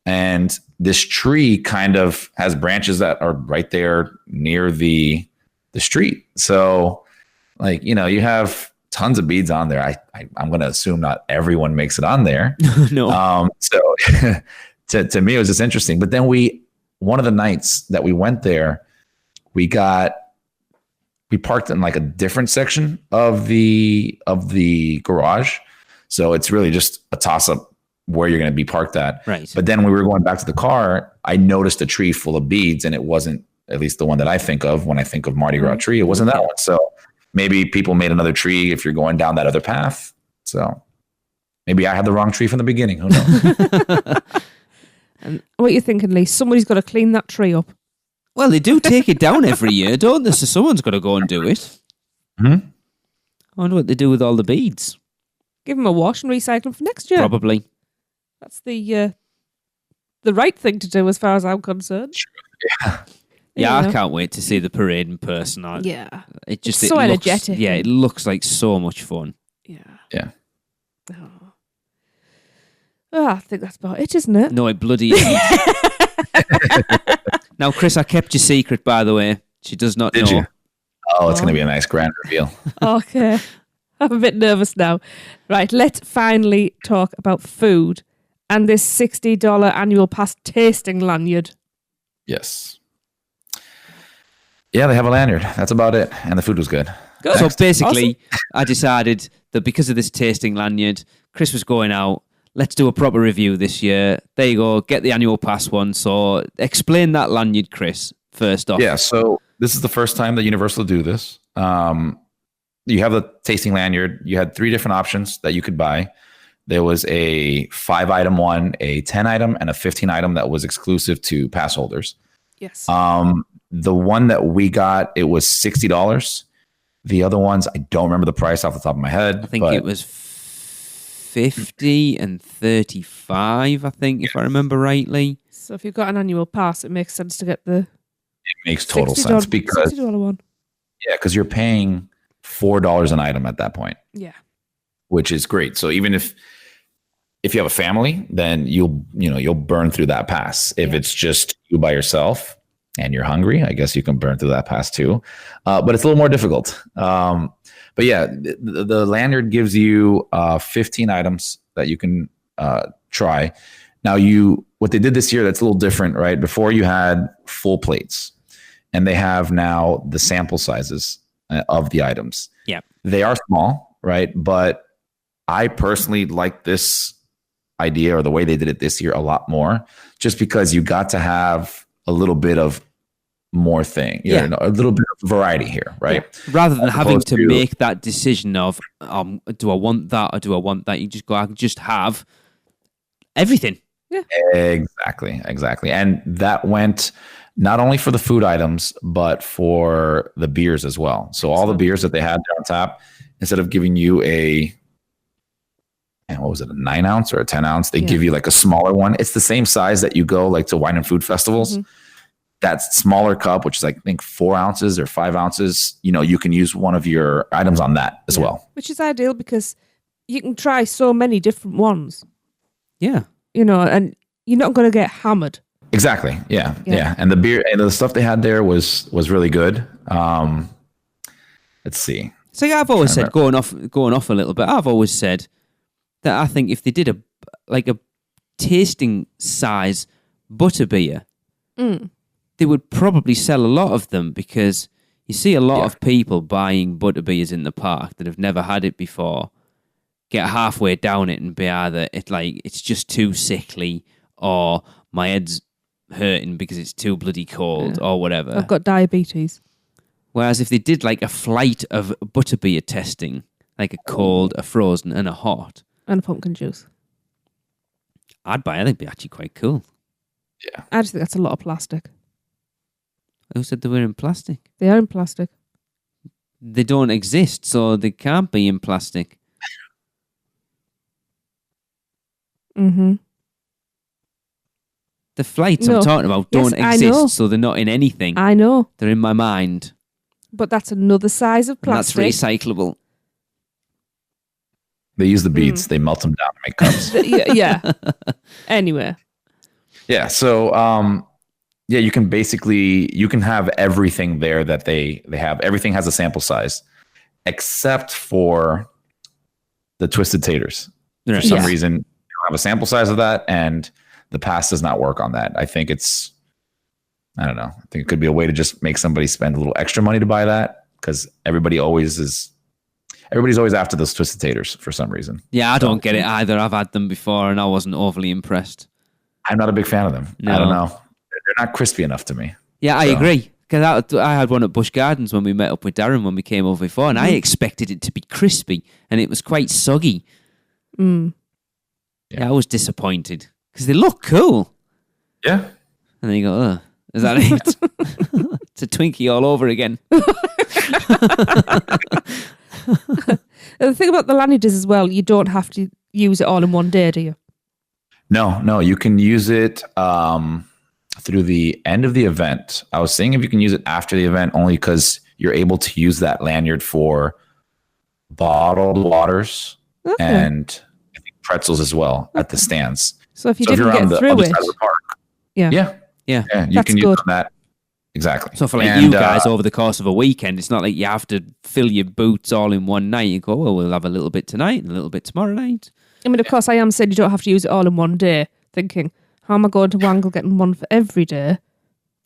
And this tree kind of has branches that are right there near the street. So like, you have tons of beads on there. I'm going to assume not everyone makes it on there. No. So to me, it was just interesting. But then one of the nights that we went there, we parked in like a different section of the garage. So it's really just a toss up where you're going to be parked at. Right. But then when we were going back to the car, I noticed a tree full of beads, and it wasn't, at least the one that I think of when I think of Mardi Gras tree, it wasn't that one. So maybe people made another tree if you're going down that other path. So maybe I had the wrong tree from the beginning. Who knows? And what are you thinking, Lee? Somebody's got to clean that tree up. Well, they do take it down every year, don't they? So someone's got to go and do it. Mm-hmm. I wonder what they do with all the beads. Give them a wash and recycle them for next year. Probably. That's the right thing to do as far as I'm concerned. Yeah. Yeah, You know. I can't wait to see the parade in person. Yeah. It just It's so looks, energetic. Yeah, it looks like so much fun. Yeah. Yeah. Oh, I think that's about it, isn't it? No, it bloody is. Now, Chris, I kept your secret, by the way. She does not Did know. you? Oh, it's going to be a nice grand reveal. Okay. I'm a bit nervous now. Right, let's finally talk about food and this $60 annual pass tasting lanyard. Yes. Yeah, they have a lanyard. That's about it. And the food was good. Good. So basically, I decided that because of this tasting lanyard, Chris was going out. Let's do a proper review this year. There you go. Get the annual pass one. So explain that lanyard, Chris, first off. Yeah, so this is the first time that Universal do this. You have the tasting lanyard. You had 3 different options that you could buy. There was a 5-item one, a 10-item, and a 15-item that was exclusive to pass holders. Yes. The one that we got, it was $60. The other ones, I don't remember the price off the top of my head. I think it was 50 and 35, I think, if I remember rightly. So if you've got an annual pass, it makes sense to get the It makes total $60 sense because $60 one. yeah, because you're paying $4 an item at that point, Yeah. which is great. So even if you have a family, then you'll burn through that pass. If it's just you by yourself and you're hungry, I guess you can burn through that pass too. But it's a little more difficult. But yeah, the lanyard gives you 15 items that you can try. Now, what they did this year that's a little different, right? Before you had full plates, and they have now the sample sizes of the items. Yeah, they are small, right? But I personally like this idea or the way they did it this year a lot more, just because you got to have a little bit of more thing, a little bit of variety here, right? Yeah. Rather than having to to make that decision of, do I want that or do I want that? You just go, I can just have everything. Yeah, exactly. And that went not only for the food items, but for the beers as well. So all the beers that they had there on tap, instead of giving you a 9 ounce or a 10 ounce, they give you like a smaller one. It's the same size that you go like to wine and food festivals. Mm-hmm. That smaller cup, which is like, I think 4 ounces or 5 ounces, you can use one of your items on that as well. Which is ideal because you can try so many different ones. Yeah. And you're not going to get hammered. Exactly. Yeah. And the beer and the stuff they had there was really good. Let's see. So yeah, I've always said, going off a little bit, I've always said that I think if they did a tasting size butterbeer, they would probably sell a lot of them, because you see a lot of people buying butterbeers in the park that have never had it before, get halfway down it and be either it's just too sickly, or my head's hurting because it's too bloody cold, or whatever. I've got diabetes. Whereas if they did like a flight of butterbeer testing, like a cold, a frozen, and a hot, and a pumpkin juice, I'd buy it. I think it'd be actually quite cool. Yeah. I just think that's a lot of plastic. Who said they were in plastic? They are in plastic. They don't exist, so they can't be in plastic. Mm-hmm. The flights I'm talking about don't exist, so they're not in anything. I know. They're in my mind. But that's another size of plastic. And that's recyclable. They use the beads. They melt them down to make cups. Yeah. Anyway. Yeah. So, you can have everything there that they have. Everything has a sample size, except for the Twisted Taters. For some reason, you don't have a sample size of that, and the pass does not work on that. I think I don't know. I think it could be a way to just make somebody spend a little extra money to buy that, because everybody's always after those Twisted Taters for some reason. Yeah, I don't get it either. I've had them before and I wasn't overly impressed. I'm not a big fan of them. No. I don't know. They're not crispy enough to me. Yeah, I agree. Because I had one at Busch Gardens when we met up with Darren when we came over before, and I expected it to be crispy, and it was quite soggy. Mm. Yeah, I was disappointed because they look cool. Yeah. And then you go, oh, is that it? It's a Twinkie all over again. The thing about the lanyard is as well, you don't have to use it all in one day, do you? No, you can use it through the end of the event. I was saying if you can use it after the event, only because you're able to use that lanyard for bottled waters and I think pretzels as well at the stands. So if you you're didn't on get the through other it, side of the park, yeah, you That's can use good. that. Exactly. So for like And, you guys over the course of a weekend, it's not like you have to fill your boots all in one night. You go, well, we'll have a little bit tonight and a little bit tomorrow night. I mean, of course, I am saying you don't have to use it all in one day. Thinking, how am I going to wangle getting one for every day?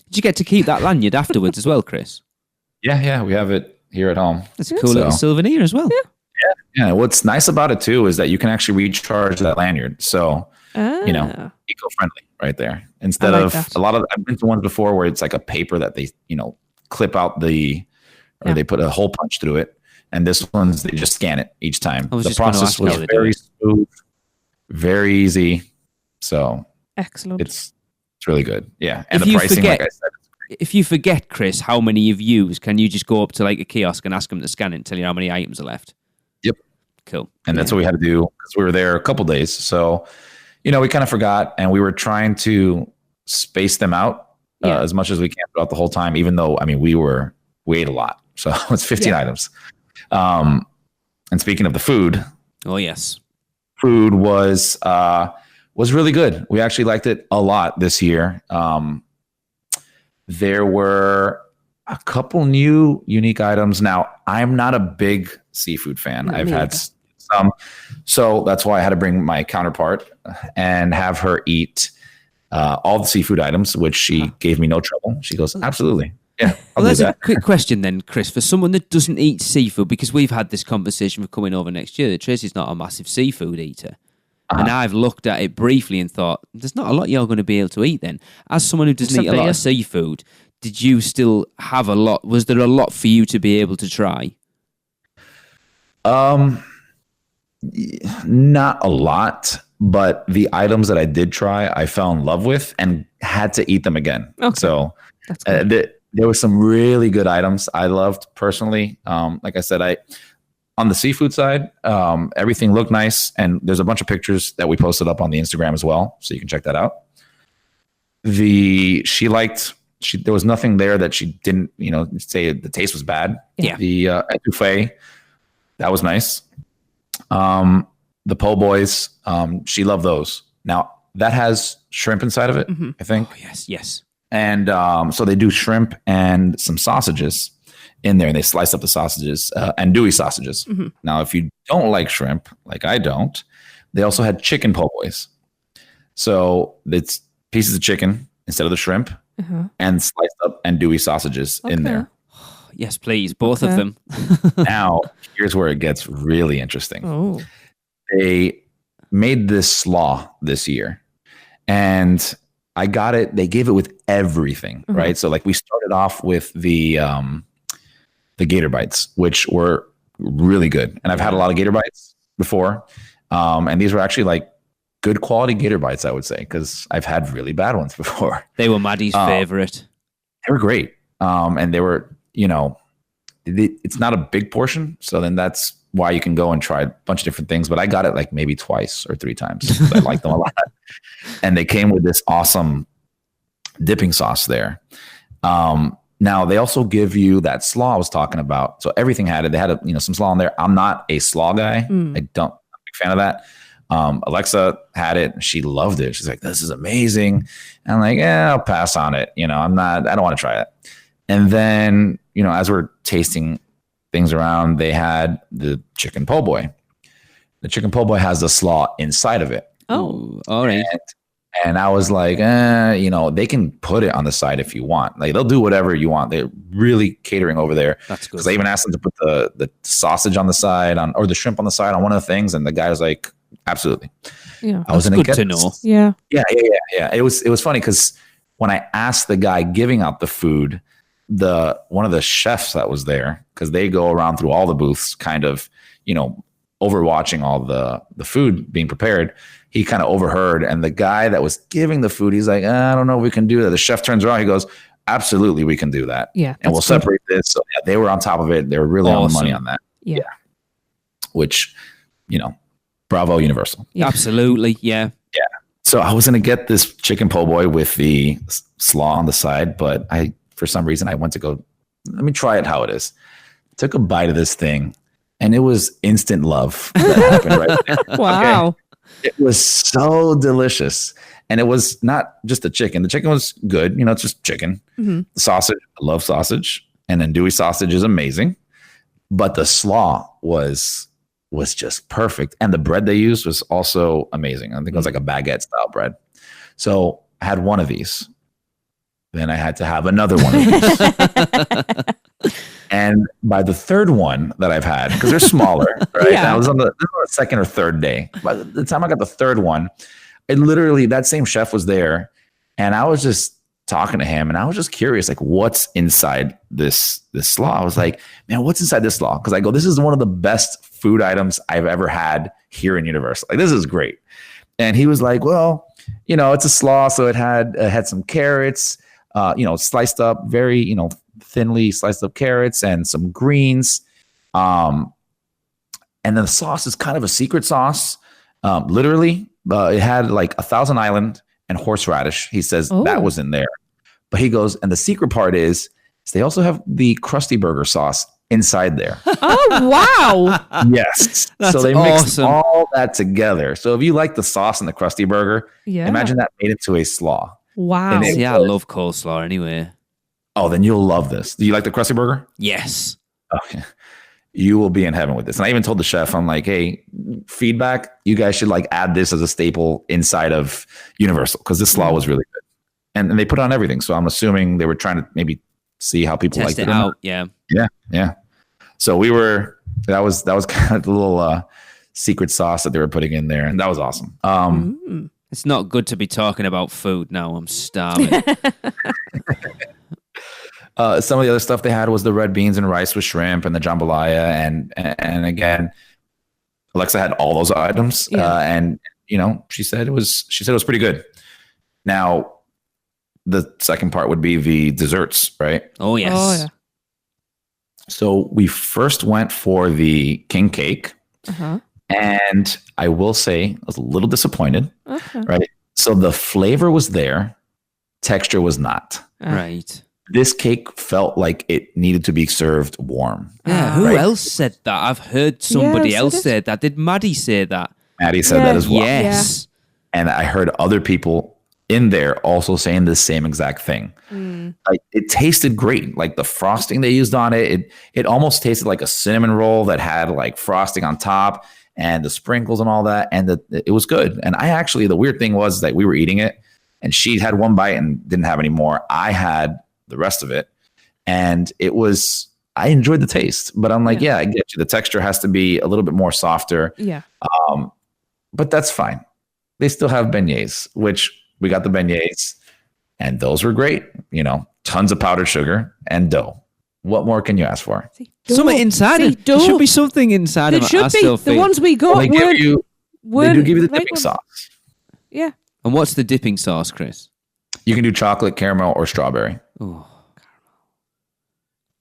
Did you get to keep that lanyard afterwards as well, Chris? yeah, we have it here at home. That's a cool little souvenir as well. Yeah, what's nice about it too is that you can actually recharge that lanyard. So, eco-friendly right there. Instead I like of that. a lot of, I've been to ones before where it's like a paper that they, clip out they put a hole punch through it. And this one's, they just scan it each time. I was The just gonna process ask was how they do very it. smooth, very easy. So Excellent. it's really good. Yeah. And If the you pricing, forget- like I said, If you forget, Chris, how many you've used, can you just go up to like a kiosk and ask them to scan it and tell you how many items are left? Yep. Cool. And that's what we had to do because we were there a couple days. So, we kind of forgot and we were trying to space them out as much as we can throughout the whole time, even though, we ate a lot. So it's 15 items. And speaking of the food, Oh, yes. food was really good. We actually liked it a lot this year. There were a couple new unique items. Now, I'm not a big seafood fan. I've had some. So that's why I had to bring my counterpart and have her eat all the seafood items, which she gave me no trouble. She goes, absolutely. Yeah, I'll Well, do there's a that. quick question then, Chris. For someone that doesn't eat seafood, because we've had this conversation for coming over next year, that Tracy's not a massive seafood eater. And I've looked at it briefly and thought, there's not a lot you're going to be able to eat then. As someone who doesn't eat a lot of seafood, did you still have a lot? Was there a lot for you to be able to try? Not a lot, but the items that I did try, I fell in love with and had to eat them again. Okay. So That's good. there were some really good items I loved personally. Like I said, on the seafood side, everything looked nice. And there's a bunch of pictures that we posted up on the Instagram as well. So you can check that out. There was nothing there that she didn't, say the taste was bad. Yeah. The etouffee, that was nice. The po' boys, she loved those. Now that has shrimp inside of it, I think. Oh, yes. And so they do shrimp and some sausages in there, and they slice up the sausages, andouille sausages. Now, if you don't like shrimp, like I don't, they also had chicken po' boys. So it's pieces of chicken instead of the shrimp and sliced up andouille sausages in there. Yes, please. Both of them. Now, here's where it gets really interesting. Oh. They made this slaw this year, and I got it. They gave it with everything, right? So, like, we started off with the gator bites, which were really good, and I've had a lot of gator bites before, and these were actually like good quality gator bites, I would say, because I've had really bad ones before. They were Maddie's favorite. They were great, and they were, it's not a big portion, so then that's why you can go and try a bunch of different things. But I got it like maybe twice or 3 times. I liked them a lot. And they came with this awesome dipping sauce there. Now they also give you that slaw I was talking about. So everything had it. They had some slaw in there. I'm not a slaw guy. I'm a big fan of that. Alexa had it. She loved it. She's like, this is amazing. And I'm like, I'll pass on it. I don't want to try it. And then, as we're tasting things around, they had the chicken po' boy. The chicken po' boy has the slaw inside of it. Oh, all right. And I was like, they can put it on the side if you want. Like, they'll do whatever you want. They're really catering over there. That's good. Because I even asked them to put the sausage on the side or the shrimp on the side on one of the things, and the guy was like, absolutely. Yeah. I was good to know. Yeah. Yeah. It was funny because when I asked the guy giving out the food, one of the chefs that was there, because they go around through all the booths, kind of, overwatching all the food being prepared, he kind of overheard. And the guy that was giving the food, he's like, I don't know if we can do that. The chef turns around, he goes, absolutely, we can do that. Yeah. And we'll separate this. So yeah, they were on top of it. They were really on the money on that. Yeah. Which, bravo Universal. Yeah. Absolutely. Yeah. So So I was going to get this chicken po' boy with the slaw on the side, but for some reason, I went to go, let me try it how it is. Took a bite of this thing, and it was instant love that happened right there. Wow. Okay? It was so delicious. And it was not just the chicken. The chicken was good. It's just chicken. Mm-hmm. The sausage, I love sausage. And then Dewey sausage is amazing. But the slaw was just perfect. And the bread they used was also amazing. I think it was like a baguette style bread. So I had one of these. Then I had to have another one of these. And by the third one that I've had, because they're smaller, right? Yeah. I was on the second or third day. By the time I got the third one, that same chef was there, and I was just talking to him, and I was just curious, like, what's inside this slaw? I was like, man, what's inside this slaw? Because I go, this is one of the best food items I've ever had here in Universal. Like, this is great. And he was like, well, it's a slaw, so it had some carrots, sliced up, very, thinly sliced up carrots and some greens. And then the sauce is kind of a secret sauce. Literally, it had like 1,000 Island and horseradish. He says that was in there. But he goes, and the secret part is they also have the Krusty Burger sauce inside there. Oh, wow. Yes. That's so they mixed awesome. all that together. So if you like the sauce in the Krusty Burger, Yeah. imagine that made into a slaw. Wow. And it- See, I love coleslaw anyway. Oh, then you'll love this. Do you like the Krusty Burger? Yes. Okay. You will be in heaven with this. And I even told the chef, I'm like, hey, feedback, you guys should like add this as a staple inside of Universal because this slaw was really good. And they put it on everything. So I'm assuming they were trying to maybe see how people Test liked it it. out. Yeah. Yeah. So that was kind of the little secret sauce that they were putting in there. And that was awesome. It's not good to be talking about food now. I'm starving. Some of the other stuff they had was the red beans and rice with shrimp and the jambalaya. And again, Alexa had all those items. Yeah. And she said it was pretty good. Now, the second part would be the desserts, right? Oh, yes. Oh, yeah. So we first went for the king cake. Uh-huh. And I will say I was a little disappointed, Okay. right? So the flavor was there, texture was not. Right. This cake felt like it needed to be served warm. Yeah, who Right. else said that? I've heard somebody Yeah, else so say that. Did Maddie say that? Maddie said Yeah. that as well. Yes. And I heard other people in there also saying the same exact thing. Like it tasted great. Like the frosting they used on it almost tasted like a cinnamon roll that had like frosting on top and the sprinkles and all that. And it was good. And I actually, the weird thing was that we were eating it and she had one bite and didn't have any more. I had the rest of it. And I enjoyed the taste, but I'm like, yeah, I get you. The texture has to be a little bit more softer. Yeah. But that's fine. They still have beignets, which we got the beignets, and those were great. Tons of powdered sugar and dough. What more can you ask for? Something inside See, it. There should be something inside There of it. should I be. still The feel. ones we got They do give you the right dipping ones. sauce. Yeah. And what's the dipping sauce, Chris? You can do chocolate, caramel, or strawberry. Oh, caramel.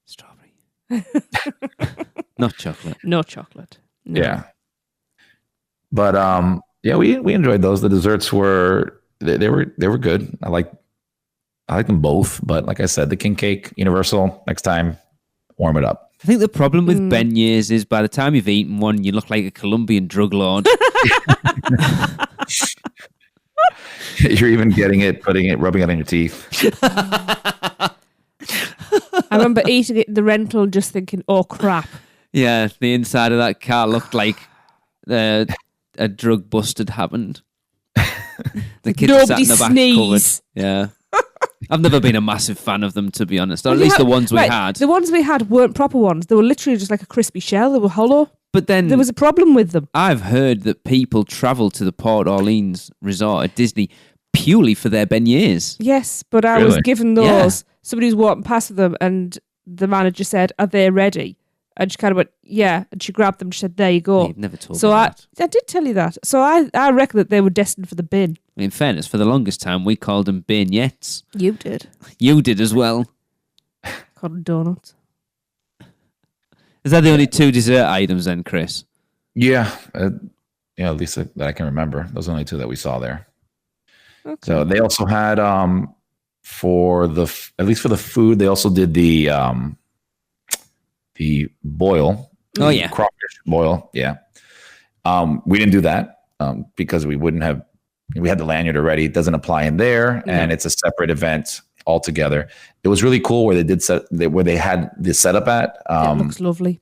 Strawberry. Not chocolate. No chocolate. No. Yeah. But we enjoyed those. The desserts were they were good. I like them both, but like I said, the king cake, Universal, next time, warm it up. I think the problem with beignets is by the time you've eaten one, you look like a Colombian drug lord. You're even getting it, putting it, rubbing it on your teeth. I remember eating it in the rental just thinking, oh, crap. Yeah, the inside of that car looked like a drug bust had happened. The kids sat Nobody in the back sneeze. covered. Yeah. I've never been a massive fan of them, to be honest. Or at least the ones we had. The ones we had weren't proper ones. They were literally just like a crispy shell. They were hollow. But then There was a problem with them. I've heard that people travel to the Port Orleans resort at Disney purely for their beignets. Yes, but I was Really? given Yeah. those. Somebody was walking past with them and the manager said, are they ready? And she kind of went, yeah. And she grabbed them and she said, there you go. You've never told So me I that. did tell you that. So I reckon that they were destined for the bin. In fairness, for the longest time, we called them beignets. You did. You did as well. Called them donuts. Is that the only two dessert items then, Chris? Yeah, at least that I can remember. Those are the only two that we saw there. Okay. So they also had at least for the food, they also did the boil. Oh, the yeah. crawfish boil. Yeah. We didn't do that because we had the lanyard already. It doesn't apply in there, and it's a separate event altogether. It was really cool where they had the setup at. It looks lovely.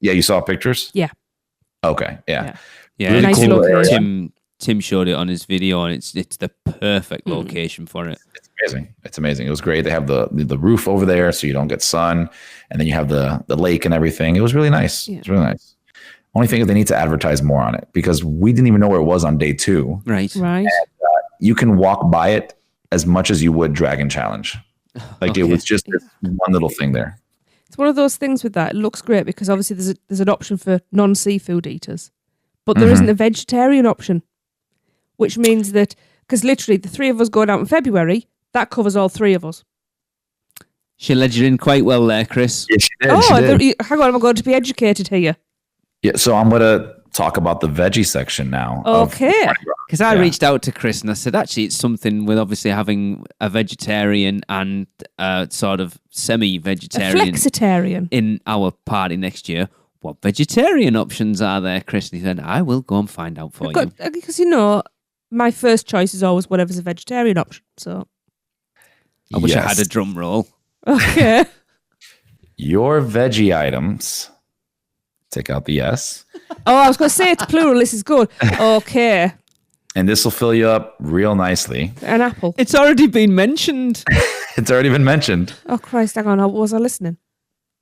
You saw pictures? Yeah. Okay. Yeah. Yeah, Really nice cool location. Tim showed it on his video, and it's the perfect location for it. It's amazing. It's amazing. It was great. They have the roof over there, so you don't get sun, and then you have the lake and everything. It was really nice. Yeah. It's really nice. Only thing is they need to advertise more on it because we didn't even know where it was on day 2. Right. Right. You can walk by it as much as you would Dragon Challenge. Like Okay. it was just this one little thing there. It's one of those things with that. It looks great because obviously there's an option for non-seafood eaters, but there isn't a vegetarian option, which means that, because literally the 3 of us going out in February, that covers all 3 of us. She led you in quite well there, Chris. Yeah, she did. She did. Hang on, I'm going to be educated here. Yeah, so I'm going to talk about the veggie section now. Okay. Because I reached out to Chris and I said, actually, it's something with obviously having a vegetarian and sort of A semi-vegetarian flexitarian. in our party next year. What vegetarian options are there, Chris? And he said, I will go and find out for you. Because, my first choice is always whatever's a vegetarian option. So, I wish I had a drum roll. okay. Your veggie items, take out the S. Oh, I was going to say it's plural. This is good. Okay. And this will fill you up real nicely. An apple. It's already been mentioned. It's already been mentioned. Oh, Christ, hang on. Was I listening?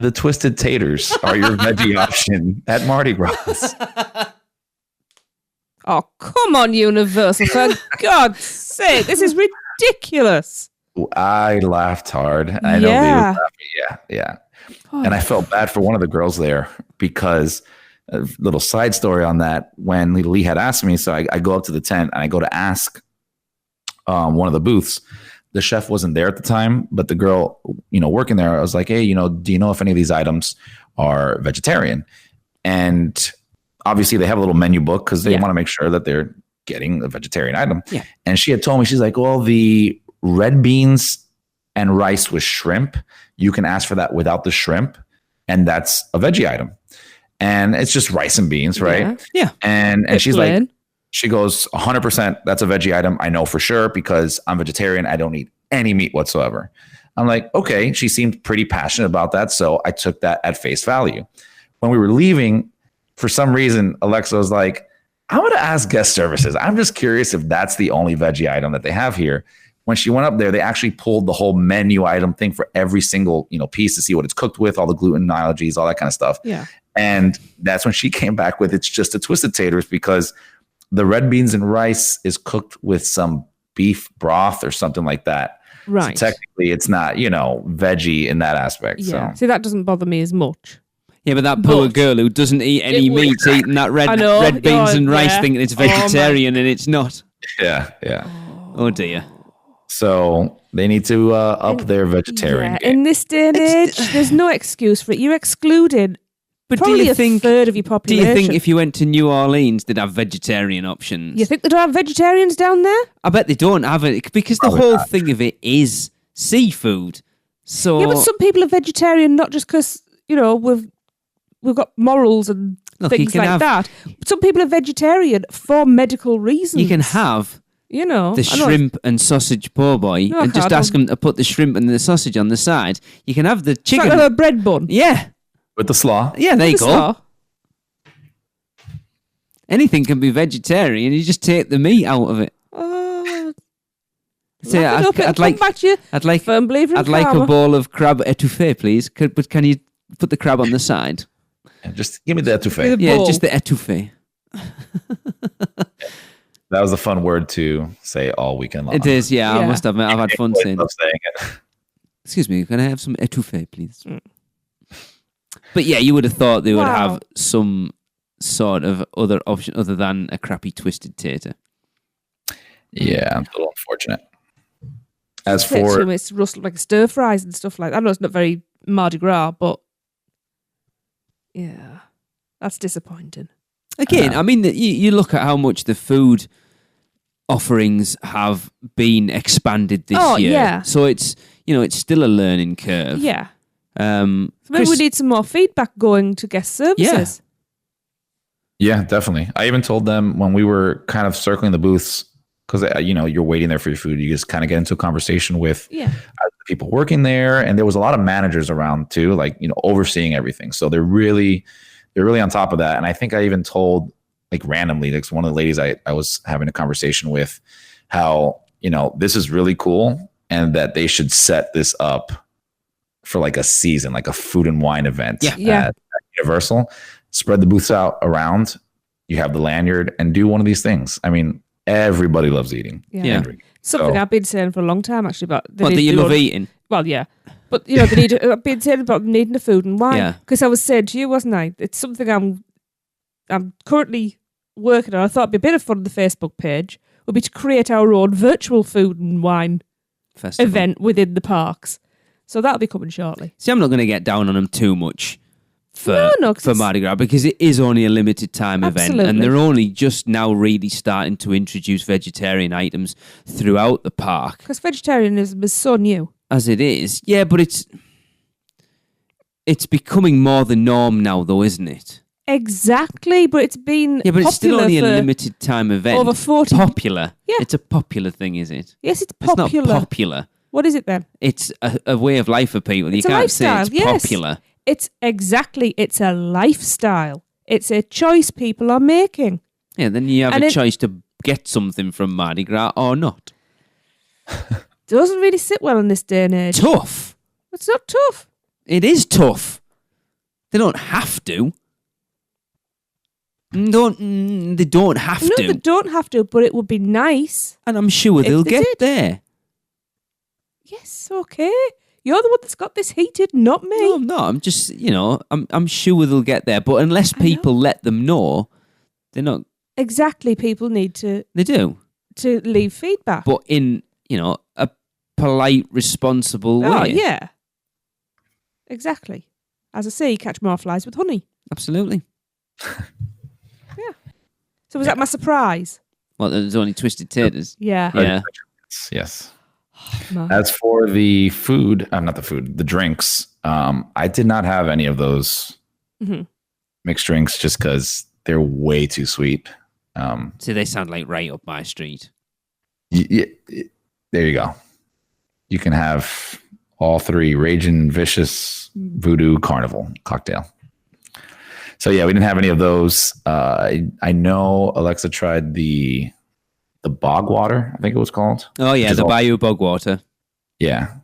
The twisted taters are your veggie option at Mardi Gras. Oh, come on, Universal. For God's sake. This is ridiculous. I laughed hard. I know they were laughing. Yeah. Oh. And I felt bad for one of the girls there because a little side story on that. When Lee had asked me, so I go up to the tent and I go to ask one of the booths. The chef wasn't there at the time, but the girl, working there, I was like, hey, do you know if any of these items are vegetarian? And obviously they have a little menu book because they want to make sure that they're getting a vegetarian item. Yeah. And she had told me, she's like, well, the red beans and rice with shrimp, you can ask for that without the shrimp. And that's a veggie item. And it's just rice and beans, right? Yeah. And It's she's plain. like, she goes, 100%, that's a veggie item. I know for sure because I'm vegetarian. I don't eat any meat whatsoever. I'm like, okay. She seemed pretty passionate about that. So I took that at face value. When we were leaving, for some reason, Alexa was like, I'm going to ask guest services. I'm just curious if that's the only veggie item that they have here. When she went up there, they actually pulled the whole menu item thing for every single, piece to see what it's cooked with, all the gluten allergies, all that kind of stuff. Yeah. And that's when she came back with, it's just a twisted taters because the red beans and rice is cooked with some beef broth or something like that. Right. So technically it's not, veggie in that aspect. Yeah. So See, that doesn't bother me as much. Yeah, but that poor girl who doesn't eat any meat, eating that red beans and rice, thinking it's vegetarian and it's not. yeah. Oh dear. So they need to up their vegetarian game. In this day and age, there's no excuse for it. You're excluded But probably do you a think third of your Do population. you think if you went to New Orleans, they'd have vegetarian options? You think they don't have vegetarians down there? I bet they don't have it because the Probably whole not. thing of it is seafood. So Yeah, but some people are vegetarian not just because, we've got morals and Look, you things can like have- that. Some people are vegetarian for medical reasons. you can have the the shrimp and sausage po' boy No, I and just can't. ask them to put the shrimp and the sausage on the side. You can have the It's like chicken. a bread bun. Yeah, With the slaw. there you It's go. not. Anything can be vegetarian. You just take the meat out of it. So Laugh it up, it'll I'd come like, back to you. I'd like, Firm believer in I'd like a karma. bowl of crab etouffee, please. But can you put the crab on the side? And just give me the etouffee. With a Yeah, bowl. just the etouffee. That was a fun word to say all weekend long. It is, yeah. I Yeah. must admit, I've had fun I saying. love saying it. Excuse me, can I have some etouffee, please? But yeah, you would have thought they would Wow. have some sort of other option other than a crappy twisted tater. Yeah, it's a little unfortunate. As Say to for him, it's rustled like stir fries and stuff like that. I know it's not very Mardi Gras, but yeah, that's disappointing. Again, I mean, you look at how much the food offerings have been expanded this year. Yeah. So it's still a learning curve. Yeah. So Maybe we need some more feedback going to guest services. Yeah, definitely. I even told them when we were kind of circling the booths, because you're waiting there for your food, you just kind of get into a conversation with the people working there, and there was a lot of managers around too, like overseeing everything. So they're really on top of that. And I think I even told like randomly, like one of the ladies I was having a conversation with, how this is really cool, and that they should set this up for like a season, like a food and wine event at Universal. Spread the booths out around. You have the lanyard and do one of these things. I mean, everybody loves eating. Yeah. Something I've been saying for a long time, actually. About that you love eating? Well, yeah. But, I've been saying about needing the food and wine. Because I was saying to you, wasn't I? It's something I'm currently working on. I thought it'd be a bit of fun on the Facebook page would be to create our own virtual food and wine festival event within the parks. So that'll be coming shortly. See, I'm not going to get down on them too much for Mardi Gras, because it is only a limited time event, and they're only just now really starting to introduce vegetarian items throughout the park. Because vegetarianism is so new. As it is. Yeah, but it's becoming more the norm now, though, isn't it? Exactly, but it's been but it's still only a limited time event. Over 40. Popular. Yeah. It's a popular thing, is it? Yes, it's popular. It's not popular. What is it then? It's a way of life for people. It's you can't lifestyle, say it's popular. It's a lifestyle. It's a choice people are making. Yeah, then you have a choice to get something from Mardi Gras or not. Doesn't really sit well in this day and age. Tough. It's not tough. It is tough. They don't have to. They don't have to. No, they don't have to, but it would be nice. And I'm sure they'll get there. Yes, okay. You're the one that's got this heated, not me. No, I'm not. I'm just, I'm sure they'll get there. But unless people let them know, they're not. Exactly. People need to. They do. To leave feedback. But in, a polite, responsible way. Oh, yeah. Exactly. As I say, you catch more flies with honey. Absolutely. Yeah. So was that my surprise? Well, there's only twisted taters. Yeah. Yeah. Yes. No. As for the food, not the food, the drinks, I did not have any of those mixed drinks just because they're way too sweet. So they sound like right up my street. There you go. You can have all three: Raging Vicious, Voodoo, Carnival cocktail. So yeah, we didn't have any of those. I know Alexa tried the bog water, I think it was called. Oh yeah, the Bayou bog water. Yeah.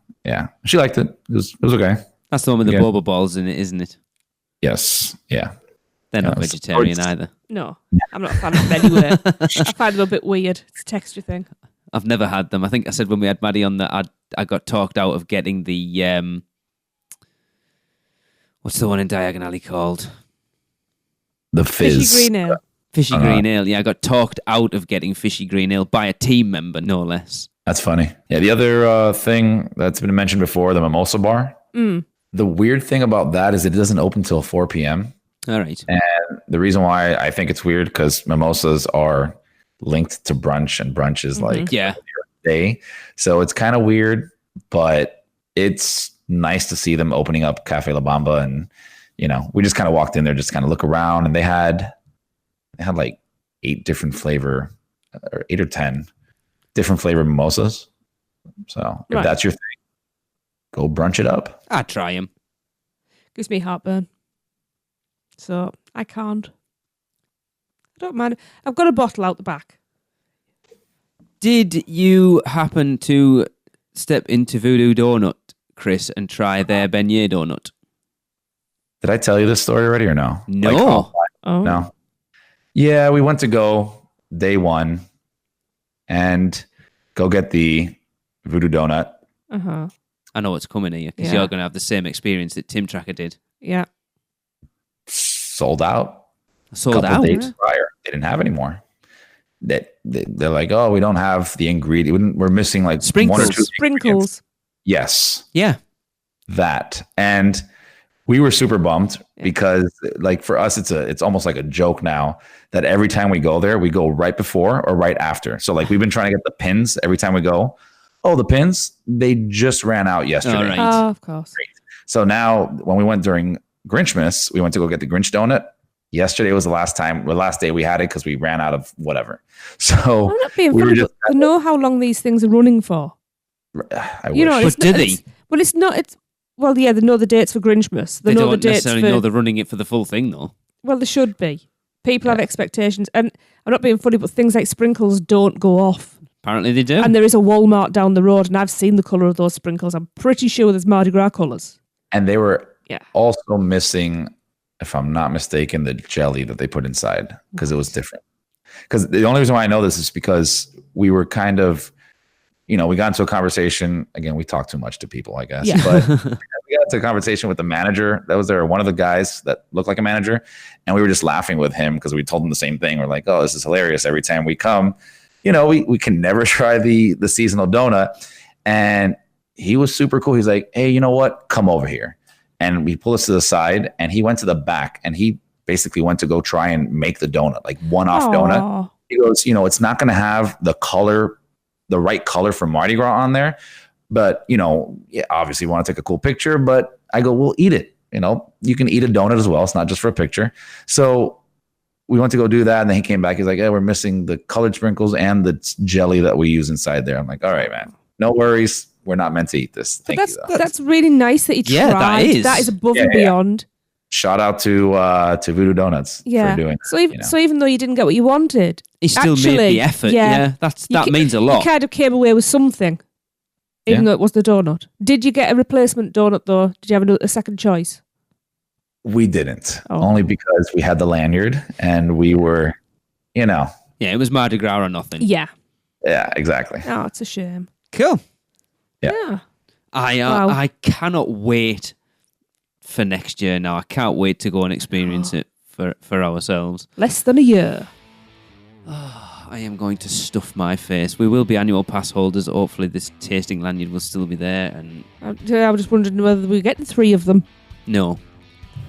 She liked it. It was okay. That's the one with the boba balls in it, isn't it? Yes. Yeah. They're not vegetarian either. No, I'm not a fan of them anyway. I find them a bit weird. It's a texture thing. I've never had them. I think I said when we had Maddie on that I got talked out of getting the what's the one in Diagon Alley called? The Fizz. Fishy green ale. Fishy green ale. Yeah, I got talked out of getting fishy green ale by a team member, no less. That's funny. Yeah, the other thing that's been mentioned before, the mimosa bar. The weird thing about that is it doesn't open till 4 p.m. All right. And the reason why I think it's weird, because mimosas are linked to brunch, and brunch is like day. So it's kind of weird, but it's nice to see them opening up Cafe La Bamba. And, we just kind of walked in there, just kind of look around, and they had like 8 different flavor, or 8 or 10 different flavor mimosas. So if that's your thing, go brunch it up. I'd try them. Gives me heartburn. So I can't. I don't mind. I've got a bottle out the back. Did you happen to step into Voodoo Donut, Chris, and try their beignet donut? Did I tell you this story already or no? No. No. Yeah, we went to go day one and go get the Voodoo Donut. Uh-huh. I know what's coming here, because you're going to have the same experience that Tim Tracker did. Yeah. Sold out. Sold couple out? days prior. They didn't have any more. They're like, oh, we don't have the ingredient. We're missing like Sprinkles. 1 or 2 Sprinkles. Yes. Yeah. That. And we were super bummed. because like for us, it's almost like a joke now that every time we go there, we go right before or right after. So like we've been trying to get the pins every time we go. Oh, the pins, they just ran out yesterday. All right. Oh, of course. Great. So now when we went during Grinchmas, we went to go get the Grinch donut. Yesterday was the last day we had it because we ran out of whatever. So I'm not being funny, but to know how long these things are running for. I You know, wish. But do they? It's not. Well, yeah, they know the dates for Grinchmas. They know don't the dates necessarily for. know they're running it for the full thing, though. Well, they should be. People have expectations, and I'm not being funny, but things like sprinkles don't go off. Apparently they do. And there is a Walmart down the road, and I've seen the colour of those sprinkles. I'm pretty sure there's Mardi Gras colours. And they were Yeah. also missing, if I'm not mistaken, the jelly that they put inside because it was different. Because the only reason why I know this is because we were kind of, we got into a conversation. Again, we talk too much to people, I guess. Yeah. But we got into a conversation with the manager that was there, one of the guys that looked like a manager. And we were just laughing with him because we told him the same thing. We're like, oh, this is hilarious. Every time we come, we can never try the seasonal donut. And he was super cool. He's like, hey, you know what? Come over here. And we pulled us to the side and he went to the back and he basically went to go try and make the donut, like one-off donut. He goes, it's not going to have the right color for Mardi Gras on there. But, obviously we want to take a cool picture, but I go, we'll eat it. You can eat a donut as well. It's not just for a picture. So we went to go do that. And then he came back. He's like, we're missing the colored sprinkles and the jelly that we use inside there. I'm like, all right, man, no worries. We're not meant to eat this. Thank you, though. That's really nice that he tried. Yeah, that is above and beyond. Shout out to Voodoo Donuts for doing that. So even though you didn't get what you wanted, he still made the effort. Yeah, that means a lot. You kind of came away with something, even though it was the donut. Did you get a replacement donut though? Did you have a second choice? We didn't, only because we had the lanyard and we were, Yeah, it was Mardi Gras or nothing. Yeah. Yeah, exactly. Oh, it's a shame. Cool. Yeah. I cannot wait for next year now. I can't wait to go and experience it for ourselves. Less than a year. I am going to stuff my face. We will be annual pass holders. Hopefully this tasting lanyard will still be there. And I was just wondering whether we're getting 3 of them. No.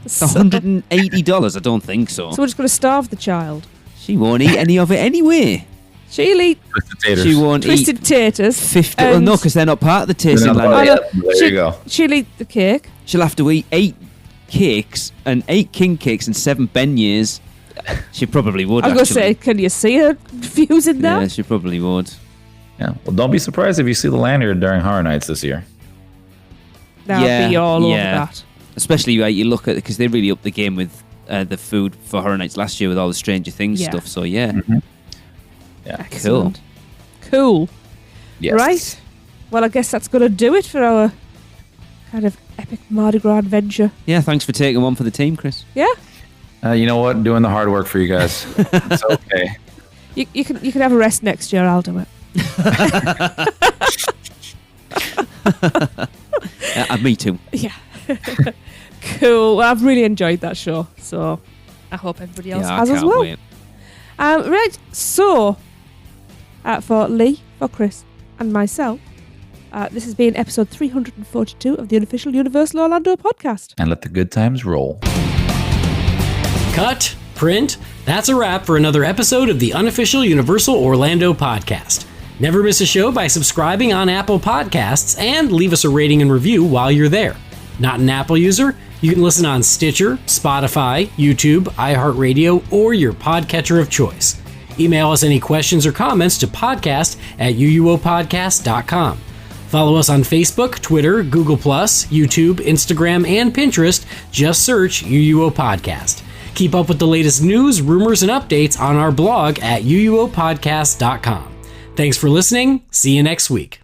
$180? I don't think so. So we're just going to starve the child. She won't eat any of it anyway. She'll eat She won't twisted eat taters. 50. Well, no, because they're not part of the tasting lanyard. There you go. She'll eat the cake. She'll have to eat 8 cakes and 8 king cakes and 7 beignets. She probably would. I was going to say, can you see her confusing that? Yeah, she probably would. Yeah. Well, don't be surprised if you see the lanyard during Horror Nights this year. That'll be all over that. Especially you look at, because they really upped the game with the food for Horror Nights last year with all the Stranger Things stuff. So yeah. Mm-hmm. Yeah. Excellent. Cool. Yes. Right. Well, I guess that's going to do it for our kind of epic Mardi Gras adventure. Yeah, thanks for taking one for the team, Chris. Yeah. You know what? Doing the hard work for you guys. It's okay. You can have a rest next year. I'll do it. Me too. Yeah. Cool. Well, I've really enjoyed that show, so I hope everybody else has as well. Wait. Right. So, for Lee, for Chris, and myself, this has been episode 342 of the Unofficial Universal Orlando podcast. And let the good times roll. Cut, print, that's a wrap for another episode of the Unofficial Universal Orlando podcast. Never miss a show by subscribing on Apple Podcasts and leave us a rating and review while you're there. Not an Apple user? You can listen on Stitcher, Spotify, YouTube, iHeartRadio, or your podcatcher of choice. Email us any questions or comments to podcast@uuopodcast.com. Follow us on Facebook, Twitter, Google+, YouTube, Instagram, and Pinterest. Just search UUO Podcast. Keep up with the latest news, rumors, and updates on our blog at uuopodcast.com. Thanks for listening. See you next week.